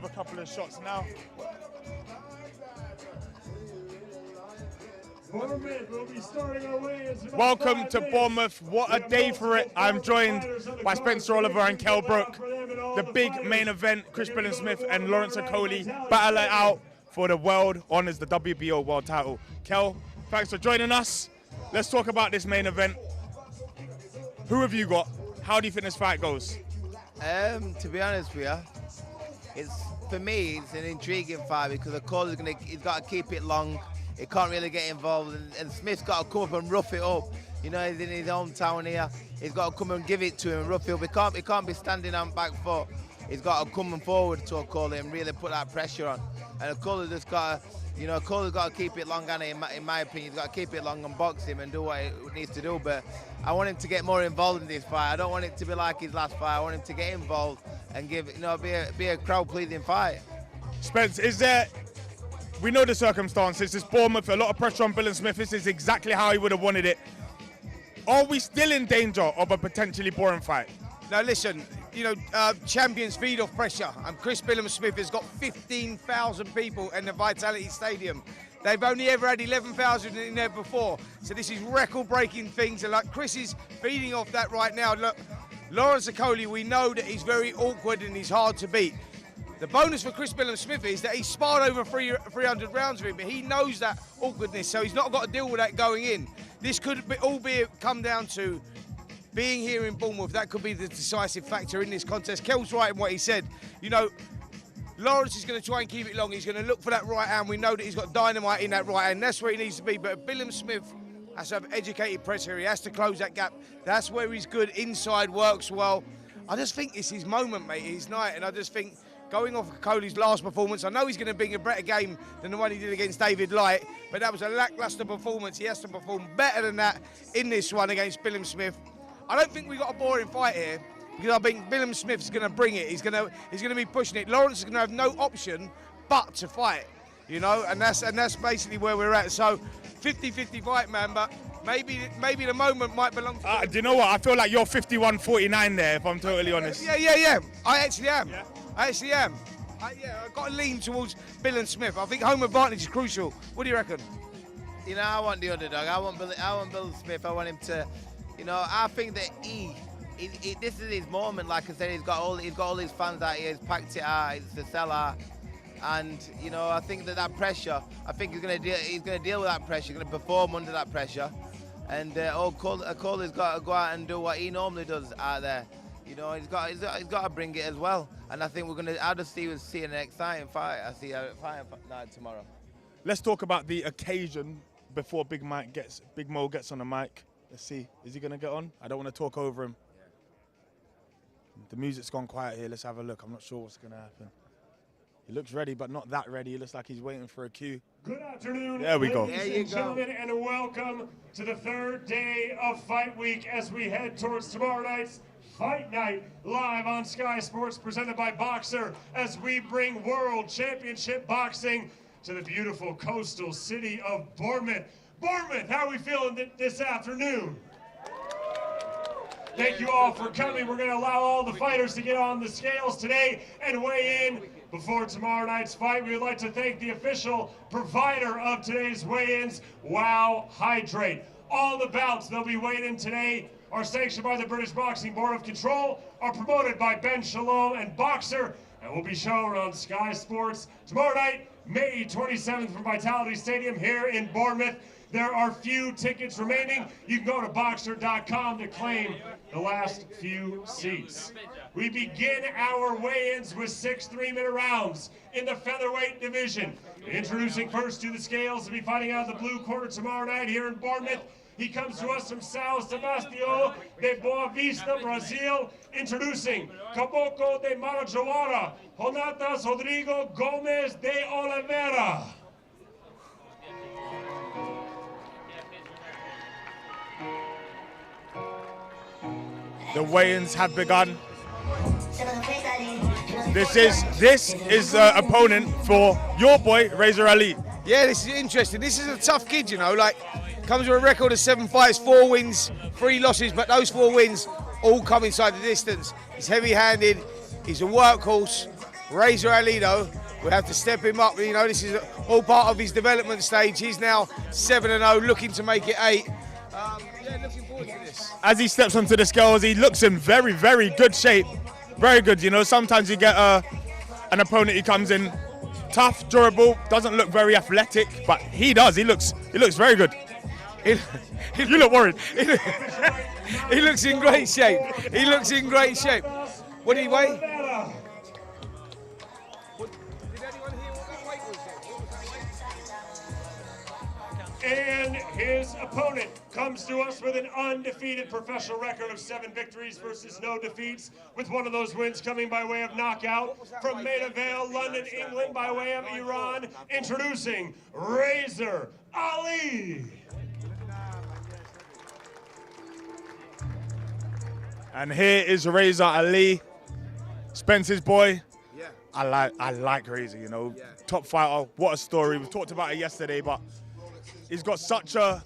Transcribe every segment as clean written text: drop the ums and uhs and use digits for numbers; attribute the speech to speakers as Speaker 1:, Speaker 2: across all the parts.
Speaker 1: a couple of shots now. Welcome to Bournemouth. What a day for it. I'm joined by Spencer Oliver and Kel Brook. The big main event, Chris Billam-Smith and Lawrence Okolie battle it out for the world honours, the WBO world title. Kel, thanks for joining us. Let's talk about this main event. Who have you got? How do you think this fight goes?
Speaker 2: To be honest with you, for me, it's an intriguing fight because Okolie's he's got to keep it long. He can't really get involved, and Smith's got to come up and rough it up. You know, he's in his hometown here. He's got to come and give it to him, rough it up. He can't be standing on back foot. He's got to come forward to Okolie and really put that pressure on. And Okolie just got to, you know, Okolie's got to keep it long, and in my opinion, he's got to keep it long and box him and do what he needs to do. But I want him to get more involved in this fight. I don't want it to be like his last fight. I want him to get involved and give, you know, be a crowd-pleasing fight.
Speaker 1: Spence, is there? We know the circumstances. It's Bournemouth, a lot of pressure on Billam-Smith. This is exactly how he would have wanted it. Are we still in danger of a potentially boring fight?
Speaker 3: Now listen, you know, champions feed off pressure, and Chris Billam-Smith has got 15,000 people in the Vitality Stadium. They've only ever had 11,000 in there before, so this is record-breaking things, and like Chris is feeding off that right now. Look, Lawrence Okolie, we know that he's very awkward and he's hard to beat. The bonus for Chris Billam-Smith is that he's sparred over 300 rounds with him, but he knows that awkwardness, so he's not got to deal with that going in. This could come down to being here in Bournemouth. That could be the decisive factor in this contest. Kel's right in what he said. You know, Lawrence is going to try and keep it long. He's going to look for that right hand. We know that he's got dynamite in that right hand. That's where he needs to be. But Billam-Smith has to have educated pressure. He has to close that gap. That's where he's good. Inside works well. I just think it's his moment, mate, his night. And I just think going off Okolie's last performance, I know he's going to bring a better game than the one he did against David Light, but that was a lacklustre performance. He has to perform better than that in this one against Billam-Smith. I don't think we've got a boring fight here, because I think Billam-Smith's going to bring it. He's going to be pushing it. Lawrence is going to have no option but to fight, you know, and that's basically where we're at. So 50-50 fight, man, but maybe the moment might belong to
Speaker 1: do you know what? I feel like you're 51-49 there, if I'm totally honest.
Speaker 3: Yeah. I actually am. Yeah. I actually am. I've got to lean towards Billam-Smith. I think home advantage is crucial. What do you reckon?
Speaker 2: You know, I want the underdog. I want Billam-Smith. I want him to, you know, I think that this is his moment. Like I said, he's got all his fans out here. He's packed it out. It's the sellout. And you know, I think that pressure. I think he's going to deal with that pressure. He's going to perform under that pressure. And Okolie's got to go out and do what he normally does out there. You know, he's got to bring it as well. And I think I'll just see an exciting fight. I see a fight night tomorrow.
Speaker 1: Let's talk about the occasion before Big Mo gets on the mic. Let's see, is he gonna get on? I don't want to talk over him. Yeah. The music's gone quiet here. Let's have a look. I'm not sure what's gonna happen. He looks ready, but not that ready. He looks like he's waiting for a cue.
Speaker 4: Good afternoon,
Speaker 1: there we go.
Speaker 4: Ladies and gentlemen, and welcome to the third day of Fight Week as we head towards tomorrow night's Fight Night, live on Sky Sports, presented by Boxer, as we bring World Championship Boxing to the beautiful coastal city of Bournemouth. Bournemouth, how are we feeling this afternoon? Thank you all for coming. We're going to allow all the fighters to get on the scales today and weigh in before tomorrow night's fight. We would like to thank the official provider of today's weigh-ins, Wow Hydrate. All the bouts they'll be weighed in today are sanctioned by the British Boxing Board of Control, are promoted by Ben Shalom and Boxer, and will be shown on Sky Sports tomorrow night, May 27th from Vitality Stadium here in Bournemouth. There are few tickets remaining. You can go to Boxer.com to claim the last few seats. We begin our weigh-ins with 6 3-minute rounds in the featherweight division. Introducing first to the scales to be fighting out of the blue corner tomorrow night here in Bournemouth. He comes to us from São Sebastião de Boa Vista, Brazil. Introducing Caboclo de Marajoara, Jonatas Rodrigo Gomes de Oliveira.
Speaker 1: The weigh-ins have begun. This is the opponent for your boy Razor Ali.
Speaker 3: Yeah, this is interesting. This is a tough kid, you know. Like, comes with a record of 7 fights, 4 wins, 3 losses, but those 4 wins all come inside the distance. He's heavy-handed. He's a workhorse. Razor Ali, though, we have to step him up. You know, this is all part of his development stage. He's now 7-0, looking to make it 8. Yeah, looking forward to this.
Speaker 1: As he steps onto the scales, he looks in very, very good shape. Very good. You know, sometimes you get an opponent, he comes in tough, durable, doesn't look very athletic, but he does. He looks very good. You look worried.
Speaker 3: He looks in great shape. He looks in great shape. What did he weigh? Did anyone hear what that weight was?
Speaker 4: And his opponent comes to us with an undefeated professional record of 7 victories versus no defeats, with one of those wins coming by way of knockout from Maida Vale, London, England, by way of Iran. Introducing Razor Ali.
Speaker 1: And here is Razor Ali, Spence's boy.
Speaker 3: Yeah.
Speaker 1: I like Razor, you know, top fighter. What a story. We talked about it yesterday, but he's got such a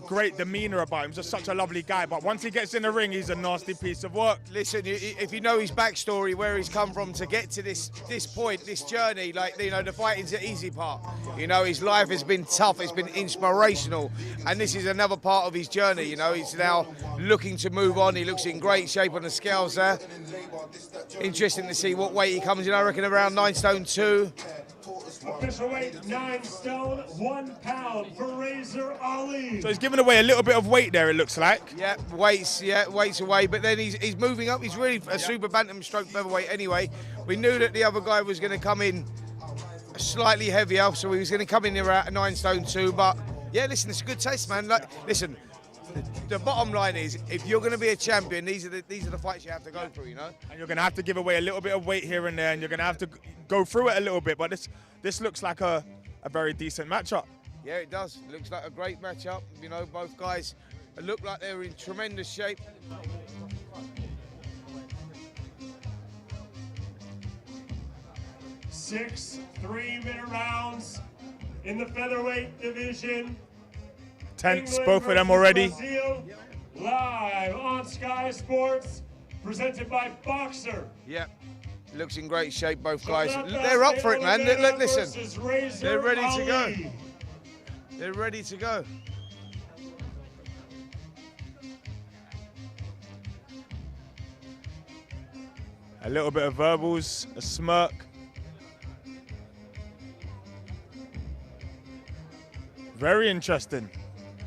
Speaker 1: great demeanor about him. Just such a lovely guy. But once he gets in the ring, he's a nasty piece of work.
Speaker 3: Listen, if you know his backstory, where he's come from to get to this point, this journey, like, you know, the fighting's the easy part. You know, his life has been tough, it's been inspirational, and this is another part of his journey. You know, he's now looking to move on. He looks in great shape on the scales there. Interesting to see what weight he comes in. I reckon around 9 stone 2.
Speaker 4: Official weight 9 stone 1 pound for Razor Ali.
Speaker 1: So he's giving away a little bit of weight there, it looks like.
Speaker 3: Yeah, weights away, but then he's moving up. He's really a super bantam stroke featherweight anyway. We knew that the other guy was going to come in slightly heavier, so he was going to come in around 9 stone 2. But yeah, listen, it's a good taste, man. Like, listen, the bottom line is, if you're going to be a champion, these are the fights you have to go through, you know.
Speaker 1: And you're going to have to give away a little bit of weight here and there, and you're going to have to go through it a little bit. But this looks like a very decent matchup.
Speaker 3: Yeah, it does. It looks like a great matchup. You know, both guys look like they're in tremendous shape.
Speaker 4: Six 3-minute rounds in the featherweight division.
Speaker 1: Tense,
Speaker 4: England
Speaker 1: both of them
Speaker 4: versus
Speaker 1: already.
Speaker 4: Brazil, live on Sky Sports, presented by Boxer.
Speaker 3: Yeah, looks in great shape, both guys. They're up for it, man. Listen, they're ready to go. They're ready to go.
Speaker 1: A little bit of verbals, a smirk. Very interesting.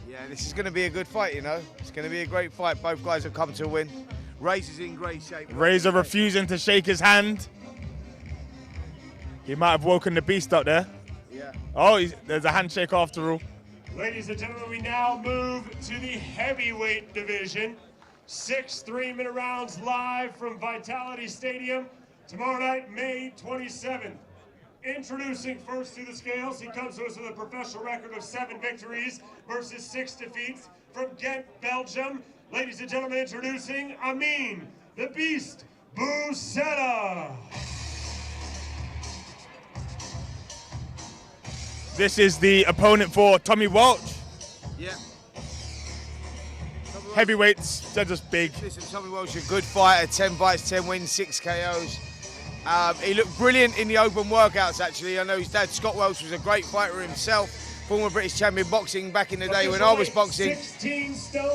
Speaker 3: Yeah, this is going to be a good fight, you know. It's going to be a great fight. Both guys have come to win. Razor's in great shape.
Speaker 1: Razor refusing to shake his hand. He might have woken the beast up there.
Speaker 3: Yeah.
Speaker 1: Oh, there's a handshake after all.
Speaker 4: Ladies and gentlemen, we now move to the heavyweight division. 6 3-minute rounds live from Vitality Stadium tomorrow night, May 27th. Introducing first to the scales, he comes to us with a professional record of 7 victories versus 6 defeats from Ghent, Belgium. Ladies and gentlemen, introducing Amin, the Beast, Busetta.
Speaker 1: This is the opponent for Tommy Welch.
Speaker 3: Yeah.
Speaker 1: Heavyweights, they're just big.
Speaker 3: Listen, Tommy Welch is a good fighter. 10 fights, 10 wins, 6 KOs. He looked brilliant in the open workouts, actually. I know his dad, Scott Welch, was a great fighter himself. Former British champion boxing back in the day when I was boxing.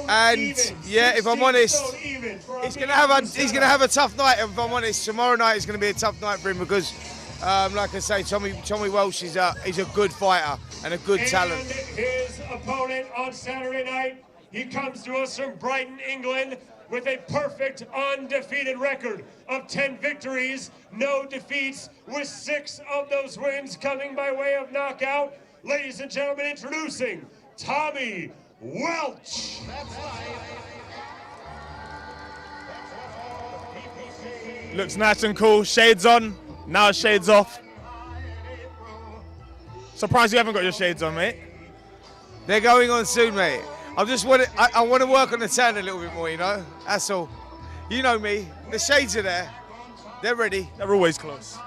Speaker 3: And yeah, if I'm honest, he's gonna have a tough night. If I'm honest, tomorrow night is gonna be a tough night for him because, like I say, Tommy Welch is a good fighter and a good talent.
Speaker 4: And his opponent on Saturday night, he comes to us from Brighton, England, with a perfect undefeated record of 10 victories, no defeats, with 6 of those wins coming by way of knockout. Ladies and gentlemen, introducing Tommy Welch.
Speaker 1: Looks nice and cool, shades on, now shades off. Surprised you haven't got your shades on, mate.
Speaker 3: They're going on soon, mate. I want to work on the tan a little bit more, you know? That's all. You know me. The shades are there. They're ready.
Speaker 1: They're always close.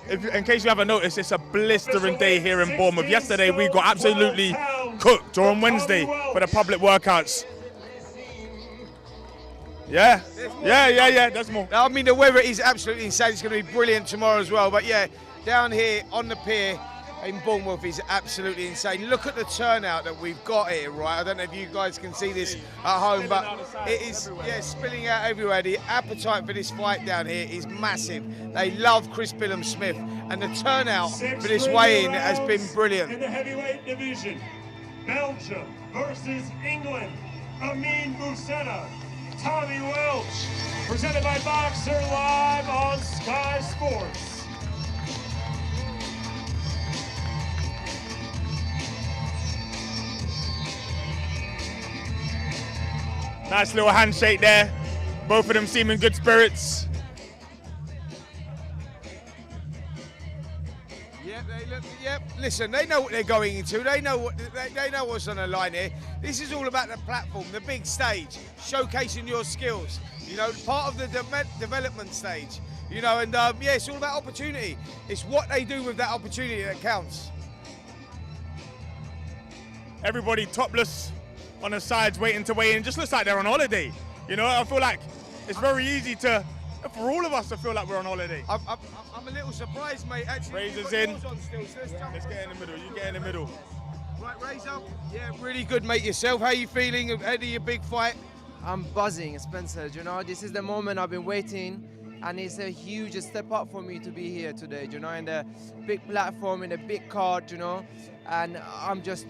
Speaker 1: In case you haven't noticed, it's a blistering day here in Bournemouth. Yesterday we got absolutely cooked, or on Wednesday for the public workouts. Yeah, yeah, there's more.
Speaker 3: I mean, the weather is absolutely insane. It's going to be brilliant tomorrow as well. But yeah, down here on the pier in Bournemouth is absolutely insane. Look at the turnout that we've got here, right? I don't know if you guys can see this at home, but it is, yeah, spilling out everywhere. The appetite for this fight down here is massive. They love Chris Billam-Smith, and the turnout for this weigh-in has been brilliant.
Speaker 4: In the heavyweight division, Belgium versus England, Amin Moussena, Tommy Welch, presented by Boxer live on Sky Sports.
Speaker 1: Nice little handshake there. Both of them seem in good spirits.
Speaker 3: Yep. Listen, they know what they're going into. They know what's on the line here. This is all about the platform, the big stage, showcasing your skills. You know, part of the development stage. You know, and yeah, it's all about opportunity. It's what they do with that opportunity that counts.
Speaker 1: Everybody topless on the sides, waiting to weigh in. Just looks like they're on holiday. You know, I feel like it's very easy to, for all of us to feel like we're on holiday.
Speaker 3: I'm a little surprised, mate. Actually,
Speaker 1: Razor's in.
Speaker 3: Still, so
Speaker 1: let's get in the middle. You get in the middle.
Speaker 3: Right, Razor. Yeah, really good, mate. Yourself, how you feeling ahead of your big fight?
Speaker 5: I'm buzzing, Spencer. You know, this is the moment I've been waiting, and it's a huge step up for me to be here today. You know, in the big platform, in the big card. You know, and I'm just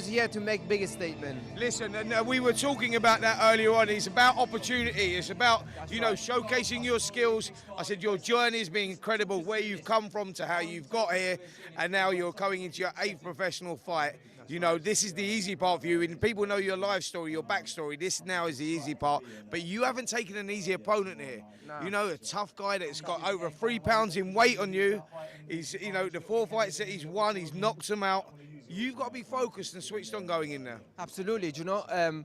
Speaker 5: here to make biggest statement.
Speaker 3: Listen, and we were talking about that earlier on. It's about opportunity. It's about showcasing your skills. I said your journey has been incredible. Where you've come from to how you've got here, and now you're going into your 8th professional fight. You know, this is the easy part for you, and people know your life story, your backstory. This now is the easy part, but you haven't taken an easy opponent here. No. You know, a tough guy that's got over 3 pounds in weight on you. He's, you know, the 4 fights that he's won, he's knocked them out. You've got to be focused and switched on going in there.
Speaker 5: Absolutely, you know,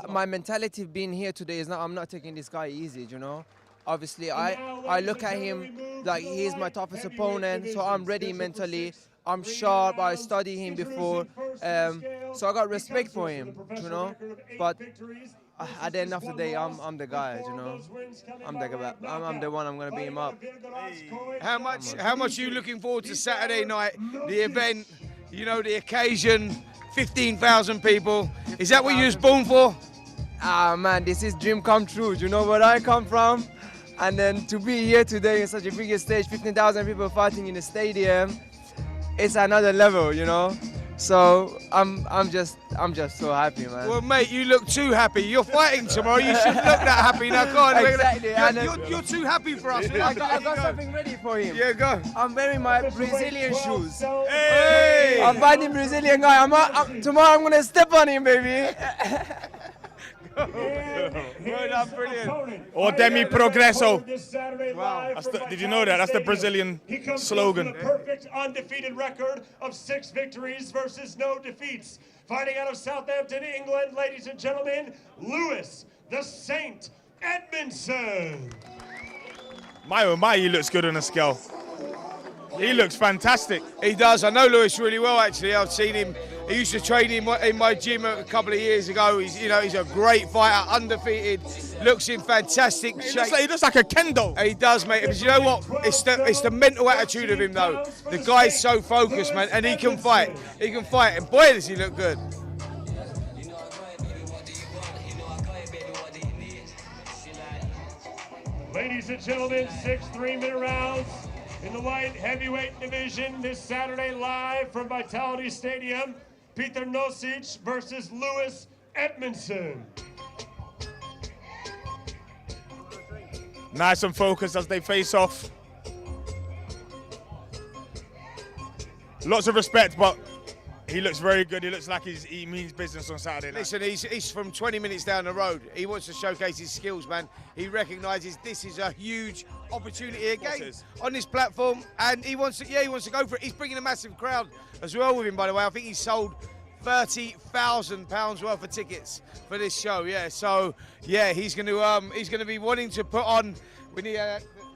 Speaker 5: my mentality being here today is I'm not taking this guy easy, you know. Obviously, I look at him like he's my toughest opponent, so I'm ready mentally. I'm sharp, I studied him before, so I got respect for him, you know, but at the end of the day, I'm the guy, you know, I'm the one, I'm going to beat him up.
Speaker 3: How much are you looking forward to Saturday night, the event, you know, the occasion, 15,000 people, is that what you was born for?
Speaker 5: Ah man, this is dream come true, you know where I come from, and then to be here today in such a big stage, 15,000 people fighting in the stadium, it's another level, you know. So I'm just so happy, man.
Speaker 3: Well, mate, you look too happy. You're fighting tomorrow. You should look that happy. Now, go on.
Speaker 5: Exactly.
Speaker 3: You're too happy for us.
Speaker 5: I got something ready for him.
Speaker 3: Yeah, go.
Speaker 5: I'm wearing my Brazilian shoes.
Speaker 3: Hey!
Speaker 5: I'm fighting Brazilian guy. Tomorrow I'm gonna step on him, baby.
Speaker 3: Well done, brilliant.
Speaker 1: Or Demi Progresso.
Speaker 3: Wow.
Speaker 1: Did you know that? That's the Brazilian slogan.
Speaker 4: He comes from a perfect undefeated record of 6 victories versus no defeats. Fighting out of Southampton, England, ladies and gentlemen, Lewis the Saint Edmondson.
Speaker 1: My oh my, he looks good on the scale. He looks fantastic.
Speaker 3: He does. I know Lewis really well, actually. I've seen him. He used to train in my gym a couple of years ago. He's a great fighter, undefeated. Looks in fantastic shape.
Speaker 1: He looks like a kendo.
Speaker 3: He does, mate. But you know what? It's the mental attitude of him, though. The guy's so focused, man, and he can fight. He can fight, and boy, does he look good.
Speaker 4: Ladies and gentlemen, 6 3-minute rounds in the light heavyweight division this Saturday live from Vitality Stadium. Peter Nosic versus Lewis Edmondson.
Speaker 1: Nice and focused as they face off. Lots of respect, but he looks very good. He looks like he means business on Saturday night.
Speaker 3: Listen, he's from 20 minutes down the road. He wants to showcase his skills, man. He recognises this is a huge opportunity again on this platform, and he wants to go for it. He's bringing a massive crowd as well with him, by the way. I think he sold £30,000 worth of tickets for this show. Yeah, so yeah, he's going to be wanting to put on. We need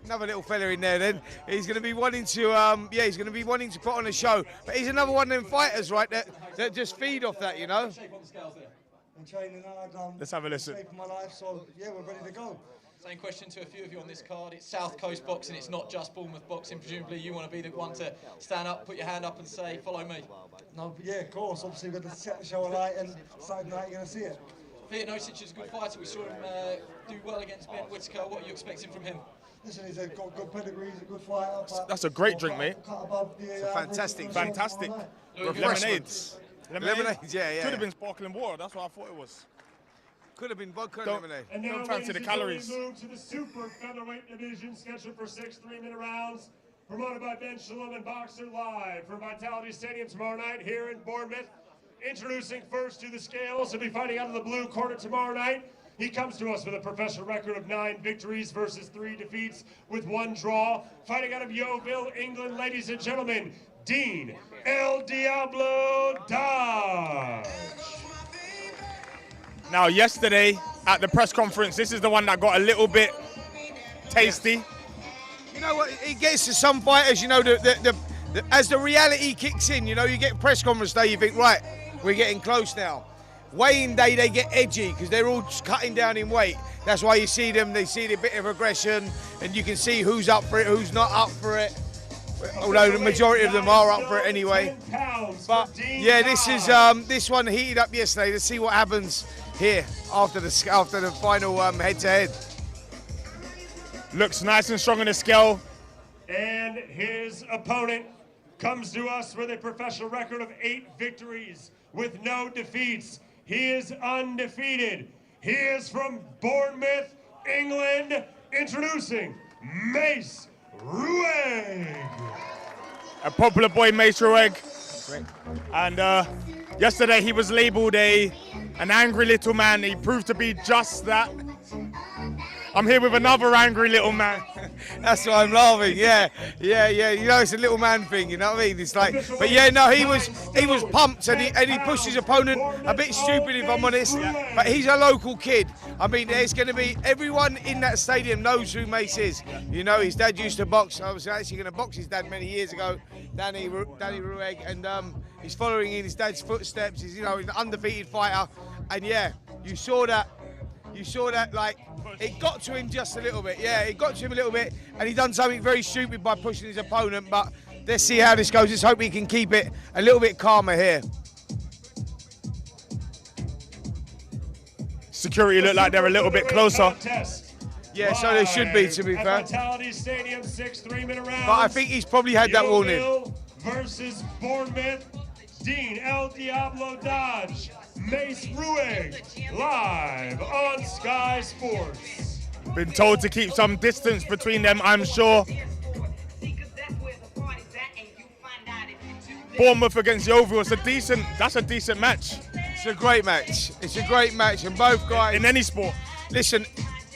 Speaker 3: another little fella in there. Then he's going to be wanting to he's going to be wanting to put on a show. But he's another one of them fighters, right? That just feed off that, you know.
Speaker 6: and training hard.
Speaker 1: Let's have a listen.
Speaker 6: Saving my life, so yeah, we're ready to go.
Speaker 7: Same question to a few of you on this card. It's South Coast boxing, it's not just Bournemouth boxing. Presumably you want to be the one to stand up, put your hand up and say, follow me.
Speaker 6: No, yeah, of course. Obviously, we've got to set the show alight, and Saturday night you're going to see it.
Speaker 7: Peter Nosic is a good fighter. We saw him do well against Ben Whittaker. What are you expecting from him?
Speaker 6: Listen, he's got good pedigree, he's a good fighter.
Speaker 1: That's a great drink, mate.
Speaker 3: It's a fantastic drink.
Speaker 1: Fantastic.
Speaker 3: Refreshments.
Speaker 1: Lemonade.
Speaker 3: Yeah.
Speaker 1: Could have been sparkling water. That's what I thought it was.
Speaker 3: Could have been vodka and lemonade.
Speaker 4: And now,
Speaker 1: Don't fancy the
Speaker 4: ladies and
Speaker 1: calories.
Speaker 4: gentlemen, move to the super featherweight division, scheduled for 6 3-minute rounds. Promoted by Ben Shalom and Boxer Live from Vitality Stadium tomorrow night here in Bournemouth. Introducing first to the scales, he'll be fighting out of the blue corner tomorrow night. He comes to us with a professional record of 9 victories versus 3 defeats with 1 draw. Fighting out of Yeovil, England, ladies and gentlemen, Dean El Diablo Dodge.
Speaker 1: Now, yesterday at the press conference, this is the one that got a little bit tasty.
Speaker 3: You know what? It gets to some fighters, you know, as the reality kicks in, you know, you get press conference day, you think, right, we're getting close now. Weighing day, they get edgy because they're all just cutting down in weight. That's why you see them, they see the bit of aggression, and you can see who's up for it, who's not up for it. Although the majority of them are up for it anyway. But yeah, this one heated up yesterday. Let's see what happens here after the final head-to-head.
Speaker 1: Looks nice and strong on the scale.
Speaker 4: And his opponent comes to us with a professional record of 8 victories with no defeats. He is undefeated. He is from Bournemouth, England. Introducing Mace Rueg.
Speaker 1: A popular boy, Mace Rueg. And yesterday he was labeled an angry little man. He proved to be just that. I'm here with another angry little man.
Speaker 3: That's why I'm laughing. Yeah. You know, it's a little man thing. You know what I mean? It's like, but yeah, no, he was pumped and he pushed his opponent a bit stupid, if I'm honest. But he's a local kid. I mean, there's going to be everyone in that stadium knows who Mace is. You know, his dad used to box. I was actually going to box his dad many years ago, Danny Rueg, and he's following in his dad's footsteps. He's, you know, an undefeated fighter, and yeah, you saw that. Like, it got to him just a little bit. Yeah, it got to him a little bit, and he done something very stupid by pushing his opponent. But let's see how this goes. Let's hope he can keep it a little bit calmer here.
Speaker 1: Security look like they're a little bit closer.
Speaker 3: Yeah, so they should be, to be fair.
Speaker 4: Vitality Stadium, 6 3-minute rounds.
Speaker 3: But I think he's probably had that warning.
Speaker 4: Yeovil versus Bournemouth. Dean El Diablo Dodge, Mace Rueg, live on Sky Sports.
Speaker 1: Been told to keep some distance between them, I'm sure. Bournemouth against Yeovil, that's a decent match.
Speaker 3: It's a great match. It's a great match, and both guys.
Speaker 1: In any sport.
Speaker 3: Listen,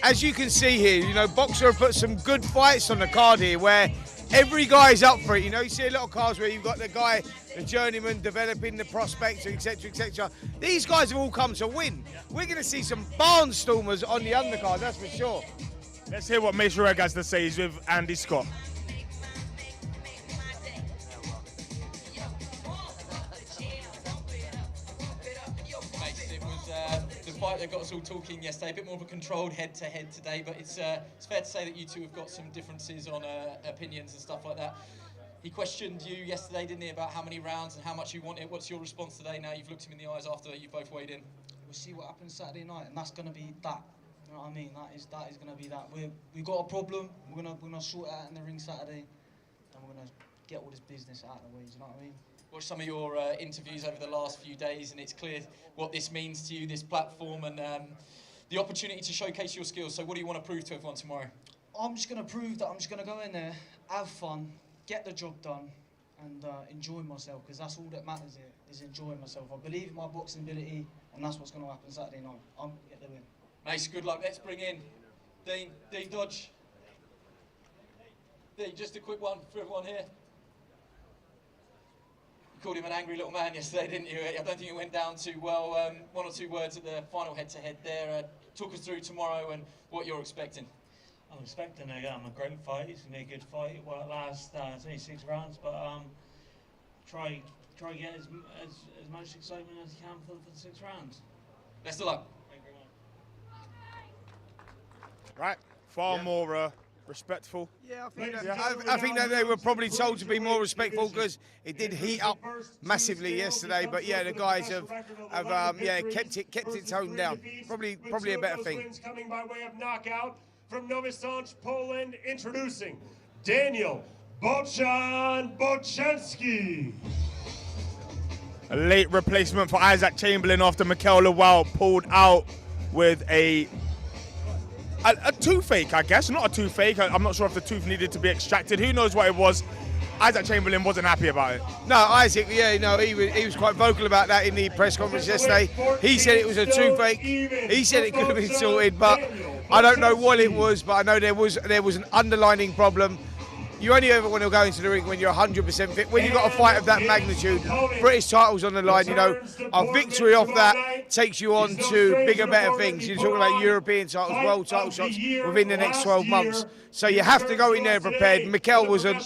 Speaker 3: as you can see here, you know, Boxer have put some good fights on the card here where every guy's up for it. You know, you see a lot of cards where you've got the guy, the journeyman, developing the prospects, etc., etc. These guys have all come to win. We're going to see some barnstormers on the undercard, that's for sure.
Speaker 1: Let's hear what Mace Rueg has to say. He's with Andy Scott.
Speaker 7: Fight that got us all talking yesterday, a bit more of a controlled head-to-head today, but it's fair to say that you two have got some differences on opinions and stuff like that. He questioned you yesterday, didn't he, about how many rounds and how much you want it. What's your response today now you've looked him in the eyes after you both weighed in?
Speaker 8: We'll see what happens Saturday night, and that's going to be that. You know what I mean? That is going to be that. We've got a problem. We're gonna sort it out in the ring Saturday, and we're gonna get all this business out of the way. Do you know what I mean?
Speaker 7: Watched some of your interviews over the last few days, and it's clear what this means to you, this platform, and the opportunity to showcase your skills. So what do you want to prove to everyone tomorrow?
Speaker 8: I'm just going to prove that I'm just going to go in there, have fun, get the job done, and enjoy myself, because that's all that matters here, is enjoying myself. I believe in my boxing ability, and that's what's going to happen Saturday night. I'm going to get the win.
Speaker 7: Mace, good luck. Let's bring in Dean Dodge. Dean, just a quick one for everyone here. You called him an angry little man yesterday, didn't you? I don't think it went down too well. 1 or 2 words at the final head-to-head there. Talk us through tomorrow and what you're expecting.
Speaker 9: I'm expecting a great fight. It's going to be a good fight. It won't last 26 rounds, but try get as much excitement as you can for the 6 rounds.
Speaker 7: Best of luck.
Speaker 1: Right, far more respectful.
Speaker 3: Yeah, I think that they were probably told to be more respectful because it did heat up massively yesterday. But yeah, the guys have kept it toned down. Probably a better thing.
Speaker 4: Coming by way of knockout from Nowy Sącz, Poland, introducing Daniel Bochanski.
Speaker 1: A late replacement for Isaac Chamberlain after Mikel Lawal pulled out with a toothache, I guess. Not a toothache. I'm not sure if the tooth needed to be extracted. Who knows what it was. Isaac Chamberlain wasn't happy about it.
Speaker 3: No, Isaac, he was quite vocal about that in the press conference yesterday. He said it was a toothache. He said it could have been sorted, but I don't know what it was, but I know there was an underlining problem. You only ever want to go into the ring when you're 100% fit. When you've got a fight of that magnitude, British titles on the line, a victory off that takes you on to bigger, better things. You're talking about European titles, world title shots within the next 12 months. So you have to go in there prepared. Mikel wasn't,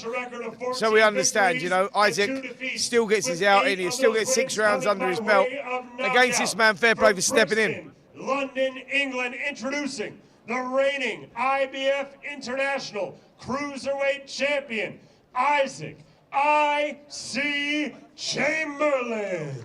Speaker 3: so we understand, Isaac still gets his out in, he still gets 6 rounds under his belt. Against this man, fair play for stepping in.
Speaker 4: London, England, introducing the reigning IBF International Cruiserweight Champion, Isaac I.C. Chamberlain.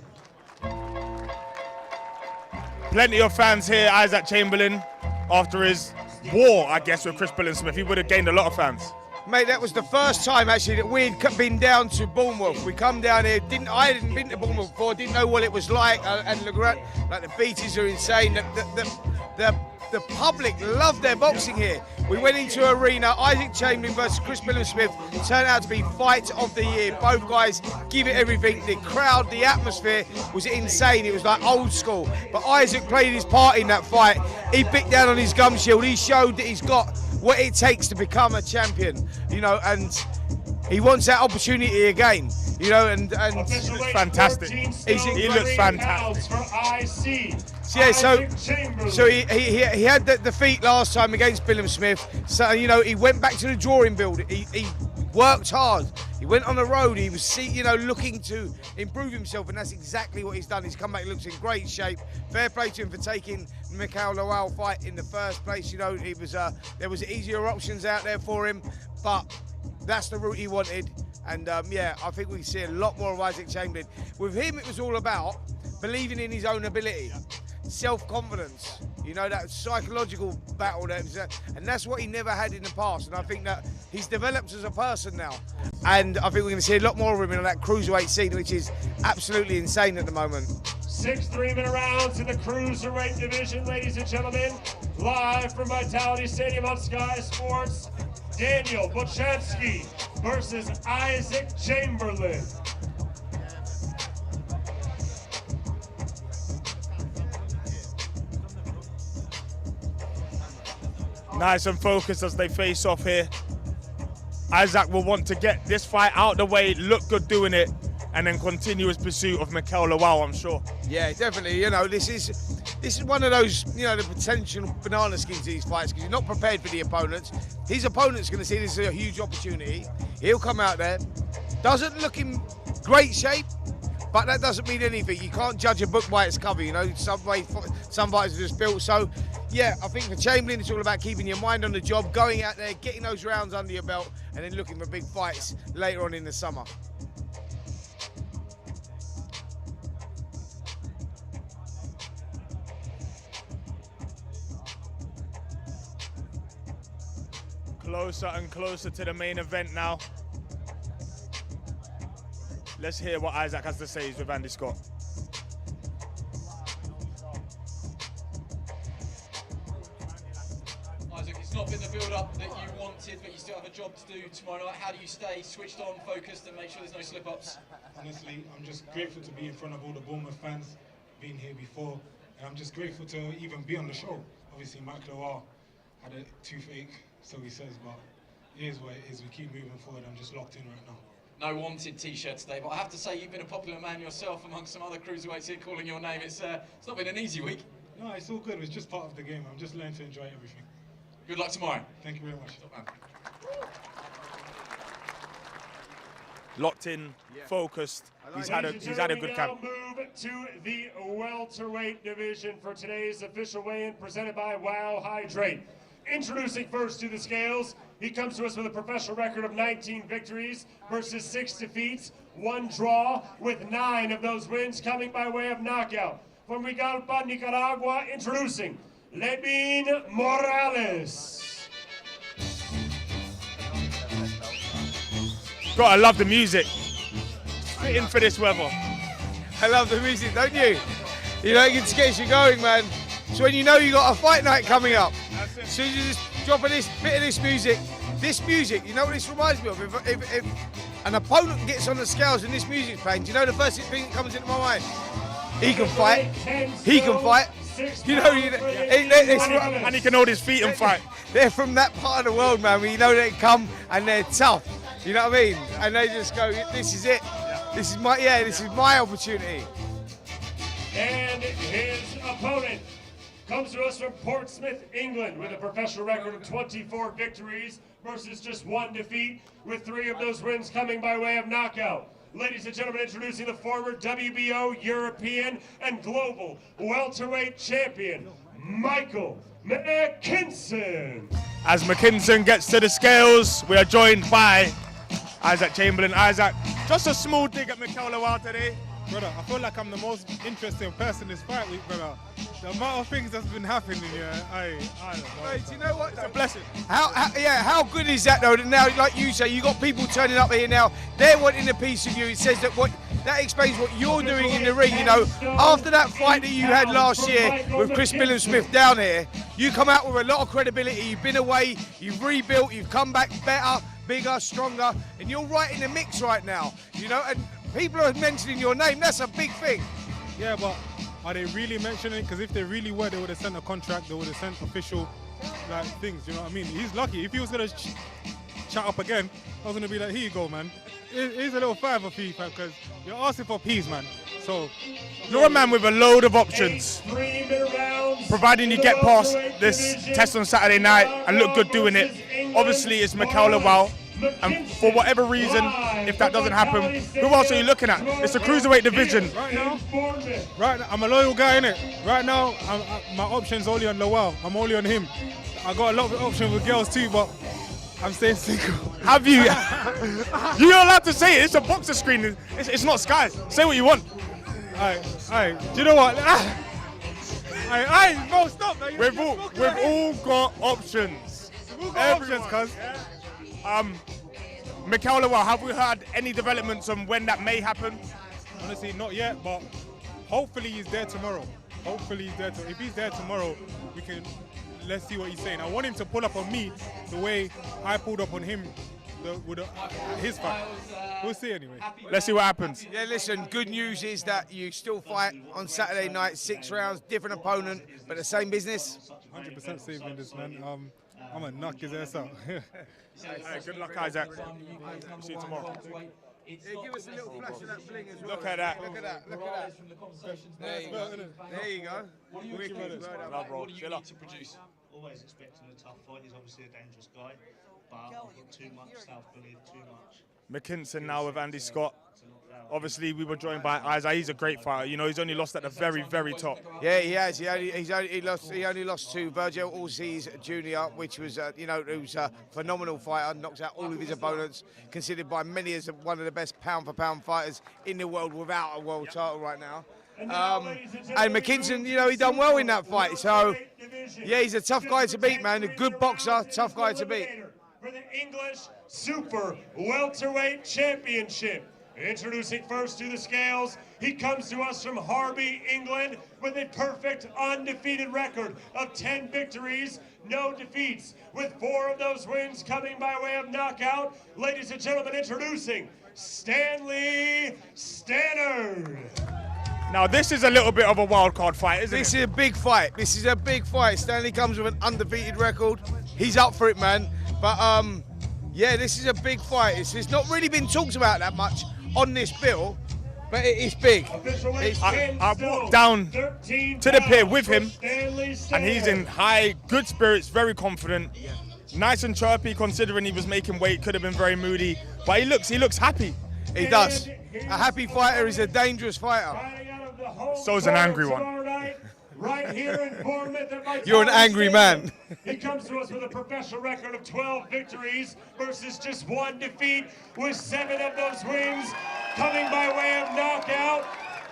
Speaker 1: Plenty of fans here, Isaac Chamberlain, after his war, I guess, with Chris Billam-Smith. He would have gained a lot of fans.
Speaker 3: Mate, that was the first time actually that we'd been down to Bournemouth. We come down here, I hadn't been to Bournemouth before, didn't know what it was like, and like the beaches are insane. The public loved their boxing here. We went into arena, Isaac Chamberlain versus Chris Billam-Smith turned out to be fight of the year. Both guys give it everything. The crowd, the atmosphere was insane. It was like old school. But Isaac played his part in that fight. He picked down on his gum shield. He showed that he's got what it takes to become a champion, and he wants that opportunity again, and
Speaker 1: he looks fantastic. He looks fantastic.
Speaker 3: Yeah, so he had the defeat last time against Billam-Smith. So he went back to the drawing board. He worked hard. He went on the road. He was looking to improve himself, and that's exactly what he's done. He's come back, looks in great shape. Fair play to him for taking the Mikel Lawal fight in the first place. There was easier options out there for him, but that's the route he wanted. And I think we see a lot more of Isaac Chamberlain. With him, it was all about believing in his own ability. Self-confidence, that psychological battle, and that's what he never had in the past. And I think that he's developed as a person now. And I think we're going to see a lot more of him in that cruiserweight scene, which is absolutely insane at the moment.
Speaker 4: 6 3-minute rounds in the cruiserweight division, ladies and gentlemen. Live from Vitality Stadium on Sky Sports, Daniel Bochanski versus Isaac Chamberlain.
Speaker 1: Nice and focused as they face off here. Isaac will want to get this fight out the way, look good doing it, and then continue his pursuit of Mikel Lawal, I'm sure.
Speaker 3: Yeah, definitely. This is one of those, the potential banana skins to these fights, because you're not prepared for the opponents. His opponent's going to see this as a huge opportunity. He'll come out there, doesn't look in great shape, but that doesn't mean anything. You can't judge a book by its cover, Some fights are just built. So, yeah, I think for Chamberlain, it's all about keeping your mind on the job, going out there, getting those rounds under your belt, and then looking for big fights later on in the summer.
Speaker 1: Closer and closer to the main event now. Let's hear what Isaac has to say with Andy Scott.
Speaker 7: Isaac, it's not been the build-up that you wanted, but you still have a job to do tomorrow night. How do you stay switched on, focused, and make sure there's no slip-ups?
Speaker 10: Honestly, I'm just grateful to be in front of all the Bournemouth fans, being here before, and I'm just grateful to even be on the show. Obviously, Mikel Lawal had a toothache, so he says, but it is what it is. We keep moving forward. I'm just locked in right now.
Speaker 7: No wanted t-shirt today, but I have to say you've been a popular man yourself amongst some other cruiserweights here calling your name. It's not been an easy week.
Speaker 10: No, it's all good. It's just part of the game. I'm just learning to enjoy everything.
Speaker 7: Good luck tomorrow.
Speaker 10: Thank you very much.
Speaker 1: Locked in, focused. He's had a good camp.
Speaker 4: Move to the welterweight division for today's official weigh-in presented by Wow Hydrate. Introducing first to the scales, he comes to us with a professional record of 19 victories versus 6 defeats, 1 draw, with 9 of those wins coming by way of knockout. From Migalpa, Nicaragua, introducing Lebin Morales.
Speaker 1: Gotta love the music. Fitting for this weather.
Speaker 3: I love the music, don't you? You know, it gets you going, man. So when you know you got a fight night coming up, as soon as you just drop a bit of this music, you know what this reminds me of? If an opponent gets on the scales and this music's playing, do you know the first thing that comes into my mind? He can fight. He can fight. You know,
Speaker 1: and he can hold his feet and fight.
Speaker 3: They're from that part of the world, man, where you know they come and they're tough. You know what I mean? And they just go, this is it. This is my opportunity.
Speaker 4: And his opponent comes to us from Portsmouth, England, with a professional record of 24 victories versus just 1 defeat, with 3 of those wins coming by way of knockout. Ladies and gentlemen, introducing the former WBO, European, and global welterweight champion, Michael McKinson.
Speaker 1: As McKinson gets to the scales, we are joined by Isaac Chamberlain. Isaac, just a small dig at Mikel Lawal today.
Speaker 11: Brother, I feel like I'm the most interesting person this fight week, brother. The amount of things that's been happening here, I don't know.
Speaker 3: Hey, do you know what?
Speaker 1: It's a blessing.
Speaker 3: How good is that though? That now, like you say, you got people turning up here now. They're wanting a piece of you. It says that explains what you're doing in the ring. You know, after that fight that you had last year with Chris Billam-Smith down here, you come out with a lot of credibility. You've been away, you've rebuilt, you've come back better, bigger, stronger, and you're right in the mix right now. You know, and people are mentioning your name. That's a big thing.
Speaker 11: Yeah, but are they really mentioning it? Because if they really were, they would have sent a contract, they would have sent official things, you know what I mean? He's lucky. If he was going to chat up again, I was going to be like, here you go, man. Here's a little favour for you, because you're asking for peace, man. So
Speaker 1: you're a man with a load of options. Providing you get past this test on Saturday night and look good doing it. Obviously, it's Mikel Lawal. And for whatever reason, if that doesn't happen, who else are you looking at? It's a cruiserweight division.
Speaker 11: Right now, I'm a loyal guy, innit? Right now, my option's only on Lawal. I'm only on him. I got a lot of options with girls too, but I'm staying single.
Speaker 1: Have you? You're allowed to say it. It's a boxer screen. It's not Sky. Say what you want.
Speaker 11: Alright. Do you know what? Bro, stop, man.
Speaker 1: We've all got options.
Speaker 11: Options, cuz.
Speaker 1: Mikel Lawal, have we heard any developments on when that may happen?
Speaker 11: Honestly, not yet, but hopefully he's there tomorrow. If he's there tomorrow, let's see what he's saying. I want him to pull up on me the way I pulled up on him with his fight. We'll see anyway.
Speaker 1: Let's see what happens.
Speaker 3: Yeah, listen, good news is that you still fight on Saturday night, 6 rounds, different opponent, but the same business.
Speaker 11: 100% same business, man. I'm gonna knock his ass out.
Speaker 1: Hey, good luck, Isaac. See you tomorrow.
Speaker 3: Yeah, give us a little flash of that bling as well.
Speaker 1: Look at that.
Speaker 3: Look at that. There you go.
Speaker 7: What do you need to produce?
Speaker 9: Always expecting a tough fight. He's obviously a dangerous guy, but I've got too much self-belief, too much.
Speaker 1: McKinson now with Andy Scott. Obviously, we were joined by Isaac. He's a great fighter. You know, he's only lost at the very, very top.
Speaker 3: Yeah, he has. He only lost to Virgil Ortiz Jr., which was, it was a phenomenal fighter. Knocked out all of his opponents. Considered by many as one of the best pound-for-pound fighters in the world without a world title right now. And McKinson, he done well in that fight. So, yeah, he's a tough guy to beat, man. A good boxer, tough guy to beat.
Speaker 4: For the English Super Welterweight Championship. Introducing first to the scales, he comes to us from Harby, England, with a perfect undefeated record of 10 victories, no defeats, with 4 of those wins coming by way of knockout. Ladies and gentlemen, introducing Stanley Stannard.
Speaker 1: Now, this is a little bit of a wild card fight, isn't it?
Speaker 3: This is a big fight. Stanley comes with an undefeated record. He's up for it, man. But, yeah, this is a big fight. It's not really been talked about that much on this bill, but it is big.
Speaker 1: I walked down to the pier with him, and he's in high, good spirits, very confident, nice and chirpy considering he was making weight, could have been very moody, but he looks happy.
Speaker 3: He does. A happy fighter is a dangerous fighter.
Speaker 1: So's an angry one.
Speaker 4: Right here in Bournemouth at my
Speaker 3: You're an angry man.
Speaker 4: He comes to us with a professional record of 12 victories versus just 1 defeat, with 7 of those wins coming by way of knockout.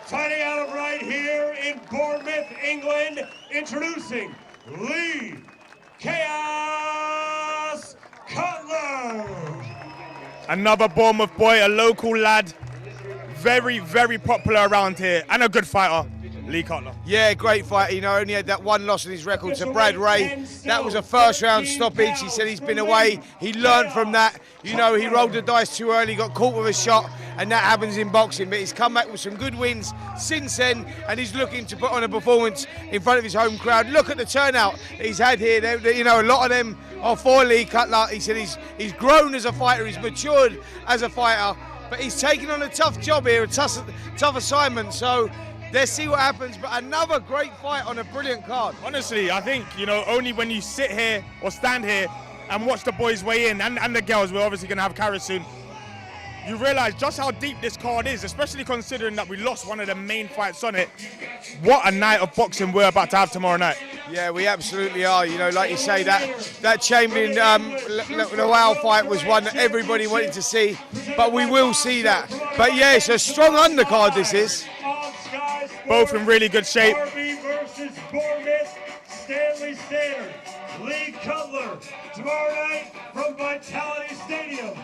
Speaker 4: Fighting out of right here in Bournemouth, England, introducing Lee Chaos Cutler.
Speaker 1: Another Bournemouth boy, a local lad, very, very popular around here, and a good fighter, Lee Cutler.
Speaker 3: Yeah, great fight. You know, only had that 1 loss in his record to Brad Ray. That was a first round stoppage. He said he's been away. He learned from that. You know, he rolled the dice too early, got caught with a shot, and that happens in boxing. But he's come back with some good wins since then, and he's looking to put on a performance in front of his home crowd. Look at the turnout he's had here. You know, a lot of them are for Lee Cutler. He said he's grown as a fighter, he's matured as a fighter, but he's taken on a tough job here, a tough assignment. So let's see what happens, but another great fight on a brilliant card.
Speaker 1: Honestly, I think, you know, only when you sit here or stand here and watch the boys weigh in, and the girls, we're obviously going to have Karis soon, you realise just how deep this card is, especially considering that we lost one of the main fights on it. What a night of boxing we're about to have tomorrow night.
Speaker 3: Yeah, we absolutely are. You know, like you say, that Chamberlain Lowell fight was one that everybody wanted to see, but we will see that. But yeah, it's a strong undercard, this is.
Speaker 1: Both in really good shape.
Speaker 4: Derby versus Bournemouth, Stanley Standard, Lee Cutler, tomorrow night from Vitality Stadium.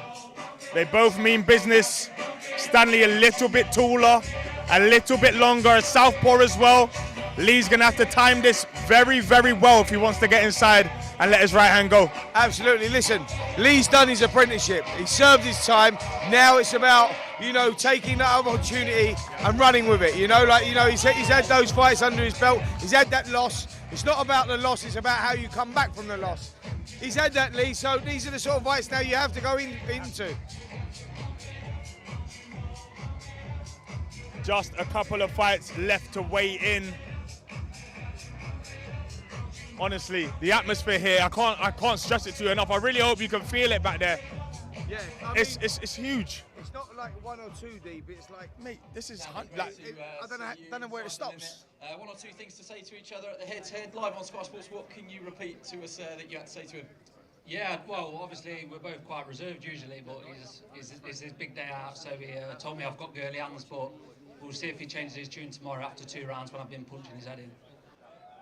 Speaker 1: They both mean business. Stanley a little bit taller, a little bit longer, a southpaw as well. Lee's gonna have to time this very, very well if he wants to get inside and let his right hand go.
Speaker 3: Absolutely. Listen, Lee's done his apprenticeship. He served his time. Now it's about, you know, taking that opportunity and running with it. You know, like, you know, he's had those fights under his belt. He's had that loss. It's not about the loss, it's about how you come back from the loss. He's had that, Lee, so these are the sort of fights now you have to go into.
Speaker 1: Just a couple of fights left to weigh in. Honestly, the atmosphere here, I can't stress it to you enough. I really hope you can feel it back there.
Speaker 3: Yeah,
Speaker 1: it's huge.
Speaker 3: It's not like 1 or 2 deep. It's like,
Speaker 1: mate, this is
Speaker 3: I don't know where it stops.
Speaker 7: 1 or 2 things to say to each other at the head-to-head live on Sky Sports. What can you repeat to us that you had to say to him?
Speaker 12: Yeah, well, obviously we're both quite reserved usually, but it's his big day out, so he told me I've got girly hands, but we'll see if he changes his tune tomorrow after 2 rounds when I've been punching his head in.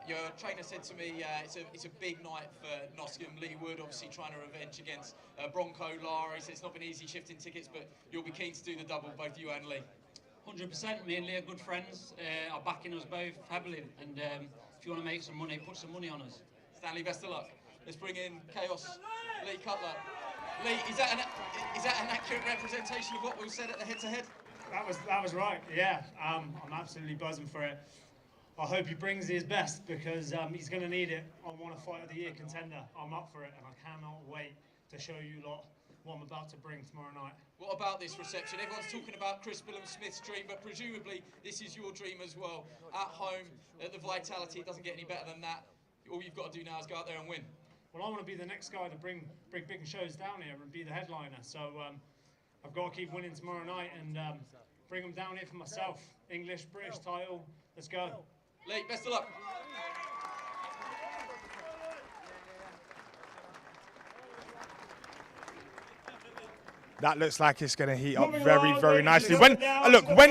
Speaker 7: Your trainer said to me it's a big night for Nottingham. Lee Wood obviously trying to revenge against Bronco Lara. He said it's not been easy shifting tickets, but you'll be keen to do the double, both you and Lee.
Speaker 12: 100%. Me and Lee are good friends, are backing us both heavily, and if you want to make some money, put some money on us.
Speaker 7: Stanley, best of luck. Let's bring in Chaos Lee Cutler. Lee, is that an accurate representation of what we said at the head-to-head?
Speaker 13: That was right, yeah. I'm absolutely buzzing for it. I hope he brings his best, because he's going to need it. I want a Fight of the Year contender. I'm up for it, and I cannot wait to show you lot what I'm about to bring tomorrow night.
Speaker 7: What about this reception? Everyone's talking about Chris Billam-Smith's dream, but presumably this is your dream as well. At home, at the Vitality, it doesn't get any better than that. All you've got to do now is go out there and win.
Speaker 13: Well, I want to be the next guy to bring big shows down here and be the headliner. So I've got to keep winning tomorrow night and bring them down here for myself. English, British title. Let's go.
Speaker 7: Lee, best of luck.
Speaker 1: That looks like it's going to heat up very, very nicely. When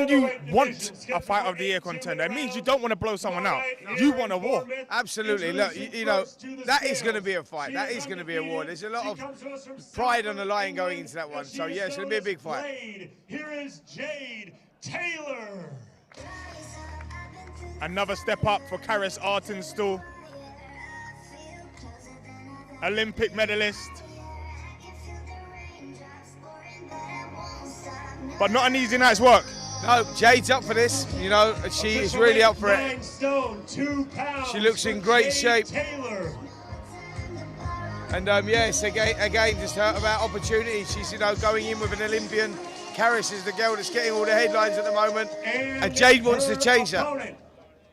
Speaker 1: you want a Fight of the Year contender, it means you don't want to blow someone out. You want a war.
Speaker 3: Absolutely. Look, you know, that is going to be a fight. That is going to be a war. There's a lot of pride on the line going into that one. So, yeah, it's going to be a big fight.
Speaker 4: Here is Jade Taylor.
Speaker 1: Another step up for Karis Artenstall. Olympic medalist. But not an easy night's work.
Speaker 3: No, Jade's up for this. You know, she is really up for it. She looks in great shape. And yes, again, just about opportunity. She's, you know, going in with an Olympian. Karis is the girl that's getting all the headlines at the moment, and Jade wants to change that.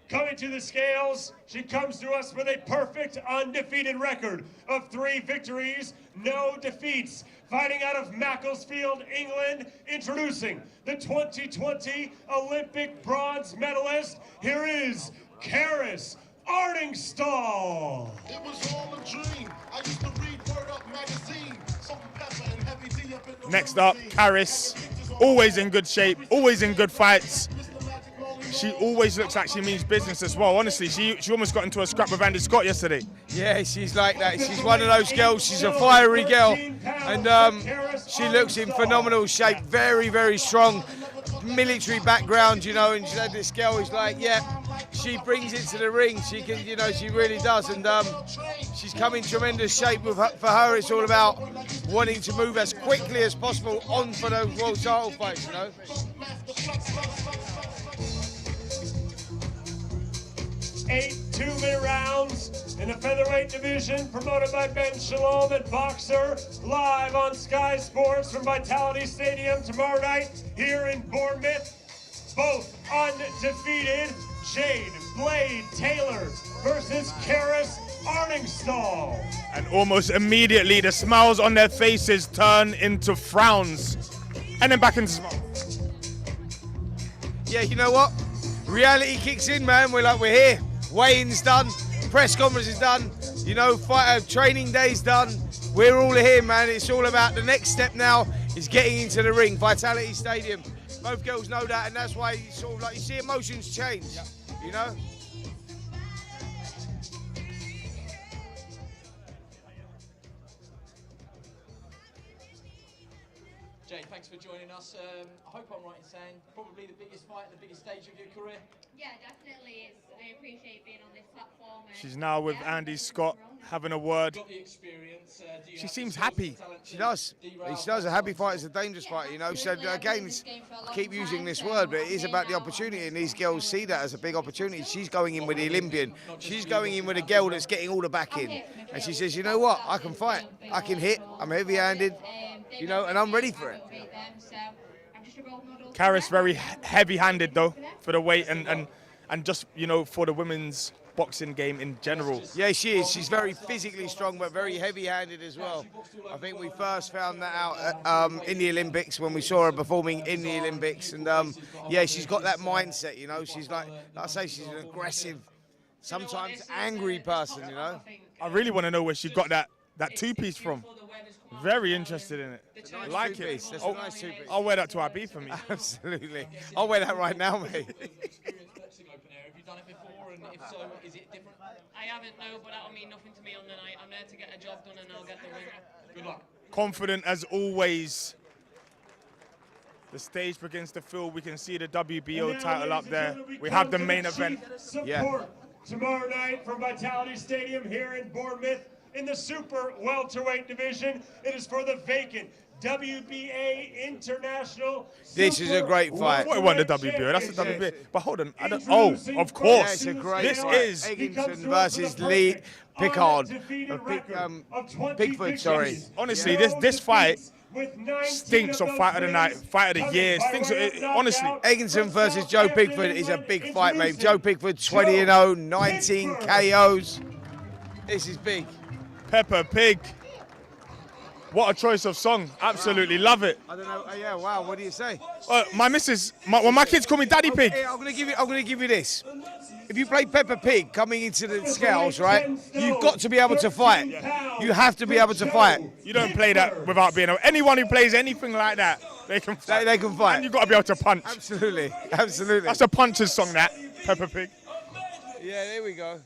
Speaker 4: Coming to the scales, she comes to us with a perfect undefeated record of 3 victories, no defeats. Fighting out of Macclesfield, England, introducing the 2020 Olympic bronze medalist. Here is Karis Arningstall.
Speaker 14: It was all a dream. I used to read Word Up magazine. Salt and pepper and heavy D up in the
Speaker 1: Next up, Karis, always in good shape, always in good fights. She always looks like she means business as well. Honestly, she almost got into a scrap with Andy Scott yesterday.
Speaker 3: Yeah, she's like that. She's one of those girls. She's a fiery girl, and she looks in phenomenal shape. Very, very strong military background, you know. And this girl is like, yeah, she brings it to the ring. She can, you know, she really does. And she's come in tremendous shape. For her, it's all about wanting to move as quickly as possible on for those world title fights, you know.
Speaker 4: 8 2-minute rounds in the featherweight division, promoted by Ben Shalom and Boxer, live on Sky Sports from Vitality Stadium tomorrow night here in Bournemouth. Both undefeated, Jade Blade Taylor versus Karis Arningstall.
Speaker 1: And almost immediately, the smiles on their faces turn into frowns, and then back into smiles.
Speaker 3: Yeah, you know what? Reality kicks in, man. We're here. Weigh-in's done, press conference is done, you know, training day's done. We're all here, man. It's all about the next step now is getting into the ring, Vitality Stadium. Both girls know that, and that's why you sort of like you see emotions change, you know.
Speaker 7: Jade, thanks for joining us. I hope I'm right in saying probably the biggest fight, the biggest stage of your career.
Speaker 15: Yeah, definitely. I appreciate being on this platform.
Speaker 1: She's now with Andy Scott, having a word.
Speaker 7: Got the experience.
Speaker 1: She seems happy.
Speaker 3: She does. She does. A happy fight is a dangerous fight, you know. So again, I keep using this word, but it is about the opportunity, and these girls see that as a big opportunity. She's going in with the Olympian. She's going in with a girl that's getting all the backing, and she says, you know what? I can fight. I can hit. I'm heavy-handed, you know, and I'm ready for it.
Speaker 1: Karis very heavy-handed though for the weight and just, you know, for the women's boxing game in general.
Speaker 3: Yeah, she is. She's very physically strong, but very heavy-handed as well. I think we first found that out in the Olympics when we saw her performing in the Olympics. And yeah, she's got that mindset, you know. She's like I say, she's an aggressive, sometimes angry person, you know.
Speaker 1: I really want to know where she got that two-piece from. Very interested in it.
Speaker 3: Nice
Speaker 1: like
Speaker 3: two-piece.
Speaker 1: it.
Speaker 3: That's a nice two-piece.
Speaker 1: I'll wear that to IB for me.
Speaker 3: Absolutely. I'll wear that right now, mate.
Speaker 7: Have you done it before, and if so, is it different?
Speaker 16: I haven't, no, but that'll mean nothing to me on the night. I'm there to get a job done, and I'll get the win.
Speaker 7: Good luck.
Speaker 1: Confident as always. The stage begins to fill. We can see the WBO title up there. We have the main event.
Speaker 4: Support tomorrow night from Vitality Stadium here in Bournemouth. In the super welterweight division, it is for the vacant WBA International.
Speaker 3: This is a great fight.
Speaker 1: What won the WBO? That's the WBA. But hold on. Oh, of course.
Speaker 3: Yeah, it's a great
Speaker 1: this
Speaker 3: fight.
Speaker 1: is
Speaker 3: Egginson versus Lee Pickard. Pickford, sorry.
Speaker 1: Honestly, this fight stinks of fight of the night, fight of the year. Stinks of it, honestly.
Speaker 3: Egginson versus Joe Pickford is a big fight, mate. Joe Pickford 20-0, 19 KOs. This is big.
Speaker 1: Peppa Pig. What a choice of song. Absolutely love it.
Speaker 3: I don't know. Yeah, wow. What do you say?
Speaker 1: My missus, my kids call me Daddy Pig.
Speaker 3: I'm gonna give you this. If you play Peppa Pig coming into the scales, right, you've got to be able to fight. You have to be able to fight.
Speaker 1: You don't play that without being anyone who plays anything like that, they can fight.
Speaker 3: They can fight.
Speaker 1: And you've got to be able to punch.
Speaker 3: Absolutely. Absolutely.
Speaker 1: That's a puncher's song, that, Peppa Pig.
Speaker 3: Yeah, there we go.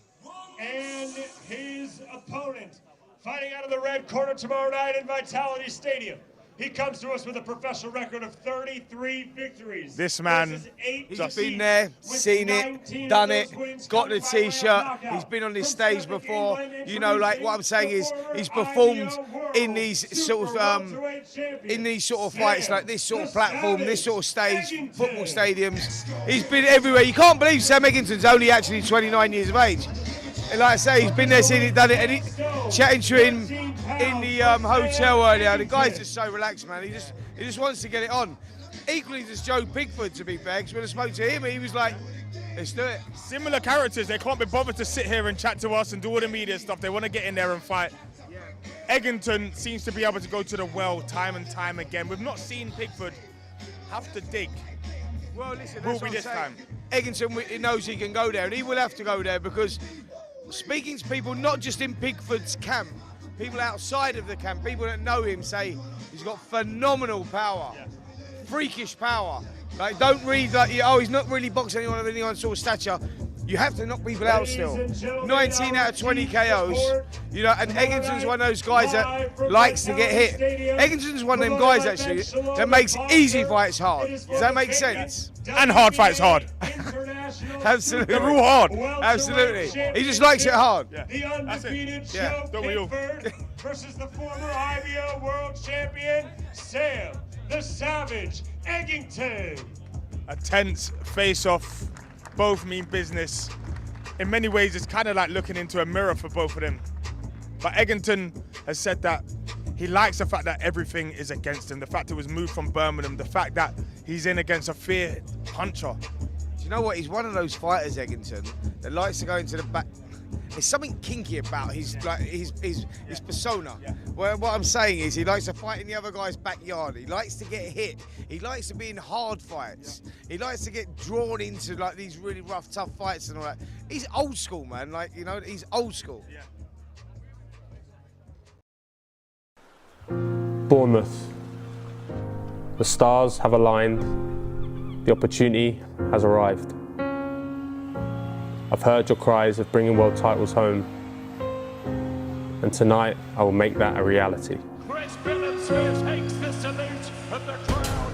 Speaker 4: And his opponent, fighting out of the red corner tomorrow night in Vitality Stadium. He comes to us with a professional record of 33 victories.
Speaker 1: This man,
Speaker 3: he's been there, seen it, done it, got the T-shirt. He's been on this stage before. You know, like what I'm saying is, he's performed in these sort of fights, like this sort of platform, this sort of stage, football stadiums. He's been everywhere. You can't believe Sam Egginson's only actually 29 years of age. And like I say, he's been there, seen it, done it, and chatting to him in the hotel earlier. The guy's just so relaxed, man. He just wants to get it on. Equally, does Joe Pickford, to be fair, because when I spoke to him, he was like, Let's do it.
Speaker 1: Similar characters. They can't be bothered to sit here and chat to us and do all the media stuff. They want to get in there and fight. Eggington seems to be able to go to the well time and time again. We've not seen Pigford have to dig.
Speaker 3: Well, listen,
Speaker 1: Will
Speaker 3: that's
Speaker 1: be
Speaker 3: what
Speaker 1: this
Speaker 3: I'm
Speaker 1: time.
Speaker 3: saying. Eggington he knows he can go there, and he will have to go there because speaking to people not just in Pigford's camp, people outside of the camp, people that know him say he's got phenomenal power, freakish power. Like, don't read like, oh, he's not really boxing anyone of any sort of stature. You have to knock people out still. 19 out of 20 KOs, you know, and Eggington's one of those guys that likes to get hit. Eggington's one of them guys, actually, that makes easy fights hard. Does that make sense?
Speaker 1: And hard fights hard.
Speaker 3: Absolutely.
Speaker 1: They're all hard.
Speaker 3: Absolutely. He just likes it hard.
Speaker 4: The undefeated
Speaker 3: Yeah.
Speaker 4: Joe Pigford versus the former IBO world champion, Sam the Savage Eggington.
Speaker 1: A tense face-off. Both mean business. In many ways, it's kind of like looking into a mirror for both of them. But Eggington has said that he likes the fact that everything is against him. The fact it was moved from Birmingham. The fact that he's in against a fear puncher.
Speaker 3: Do you know what? He's one of those fighters, Eggington, that likes to go into the back. There's something kinky about his persona. Well, what I'm saying is he likes to fight in the other guy's backyard. He likes to get hit. He likes to be in hard fights. He likes to get drawn into like these really rough, tough fights and all that. He's old school, man. Like, you know, he's old school.
Speaker 17: Bournemouth. The stars have aligned. The opportunity has arrived. I've heard your cries of bringing world titles home, and tonight I will make that a reality.
Speaker 18: Chris Billam-Smith takes the salute of the crowd.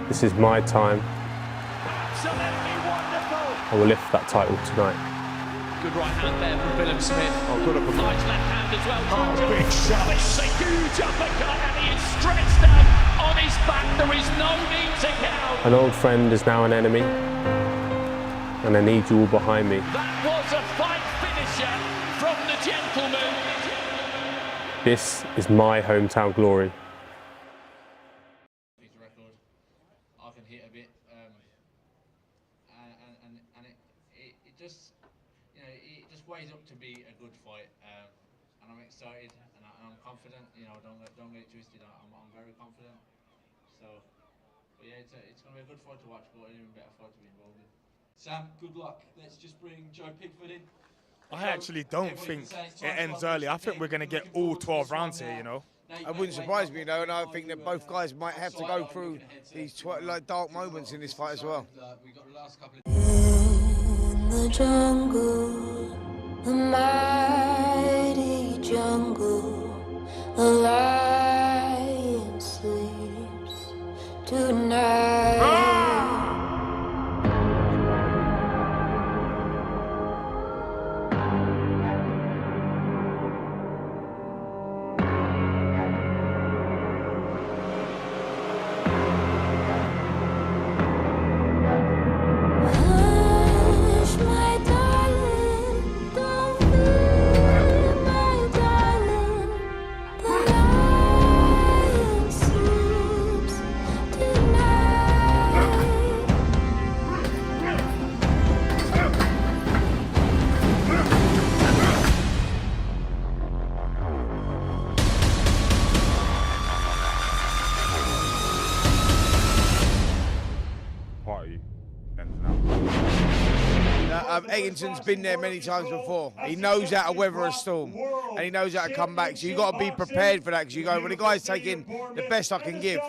Speaker 17: This is my time.
Speaker 18: Absolutely wonderful.
Speaker 17: I will lift that title tonight.
Speaker 18: Good right hand there from Billam-Smith.
Speaker 17: Oh, good uppercut.
Speaker 18: Nice left hand as well. Oh, big shot. It's a huge uppercut and he is stretched out on his back. There is no need to count.
Speaker 17: An old friend is now an enemy, and I need you all behind me.
Speaker 18: That was a fight finisher from the gentleman.
Speaker 17: This is my hometown glory.
Speaker 7: His record, I can hit a bit, and it just, you know, it just weighs up to be a good fight, and I'm excited and I'm confident. You know, don't get it twisted. I'm very confident. So, but yeah, it's going to be a good fight to watch, but an even better fight to be involved in. Sam, good luck. Let's just bring Joe Pigford in.
Speaker 1: I actually don't think it ends early. I think we're going to get all 12 rounds here, you know.
Speaker 3: It wouldn't surprise me, though, and I think that both guys might have to go through these like dark moments in this fight as well.
Speaker 19: In the jungle, the mighty jungle, the lion sleeps tonight.
Speaker 3: Eggington's been there many times before. He knows how to weather a storm, and he knows how to come back. So you've got to be prepared for that, because you go, well, the guy's taking the best I can give,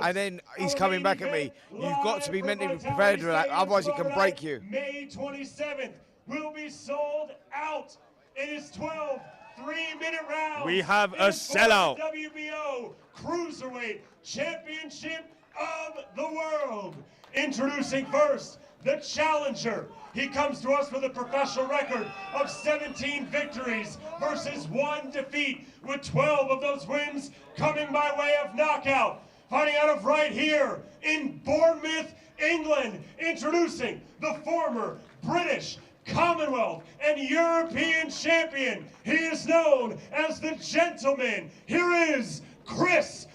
Speaker 3: and then he's coming back at me. You've got to be mentally prepared for that, otherwise it can break you.
Speaker 4: May 27th will be sold out. It is 12 3-minute rounds.
Speaker 1: We have a sellout.
Speaker 4: WBO Cruiserweight Championship of the World. Introducing first, the challenger. He comes to us with a professional record of 17 victories versus 1 defeat, with 12 of those wins coming by way of knockout. Fighting out of right here in Bournemouth, England, introducing the former British, Commonwealth, and European champion. He is known as the Gentleman. Here is Chris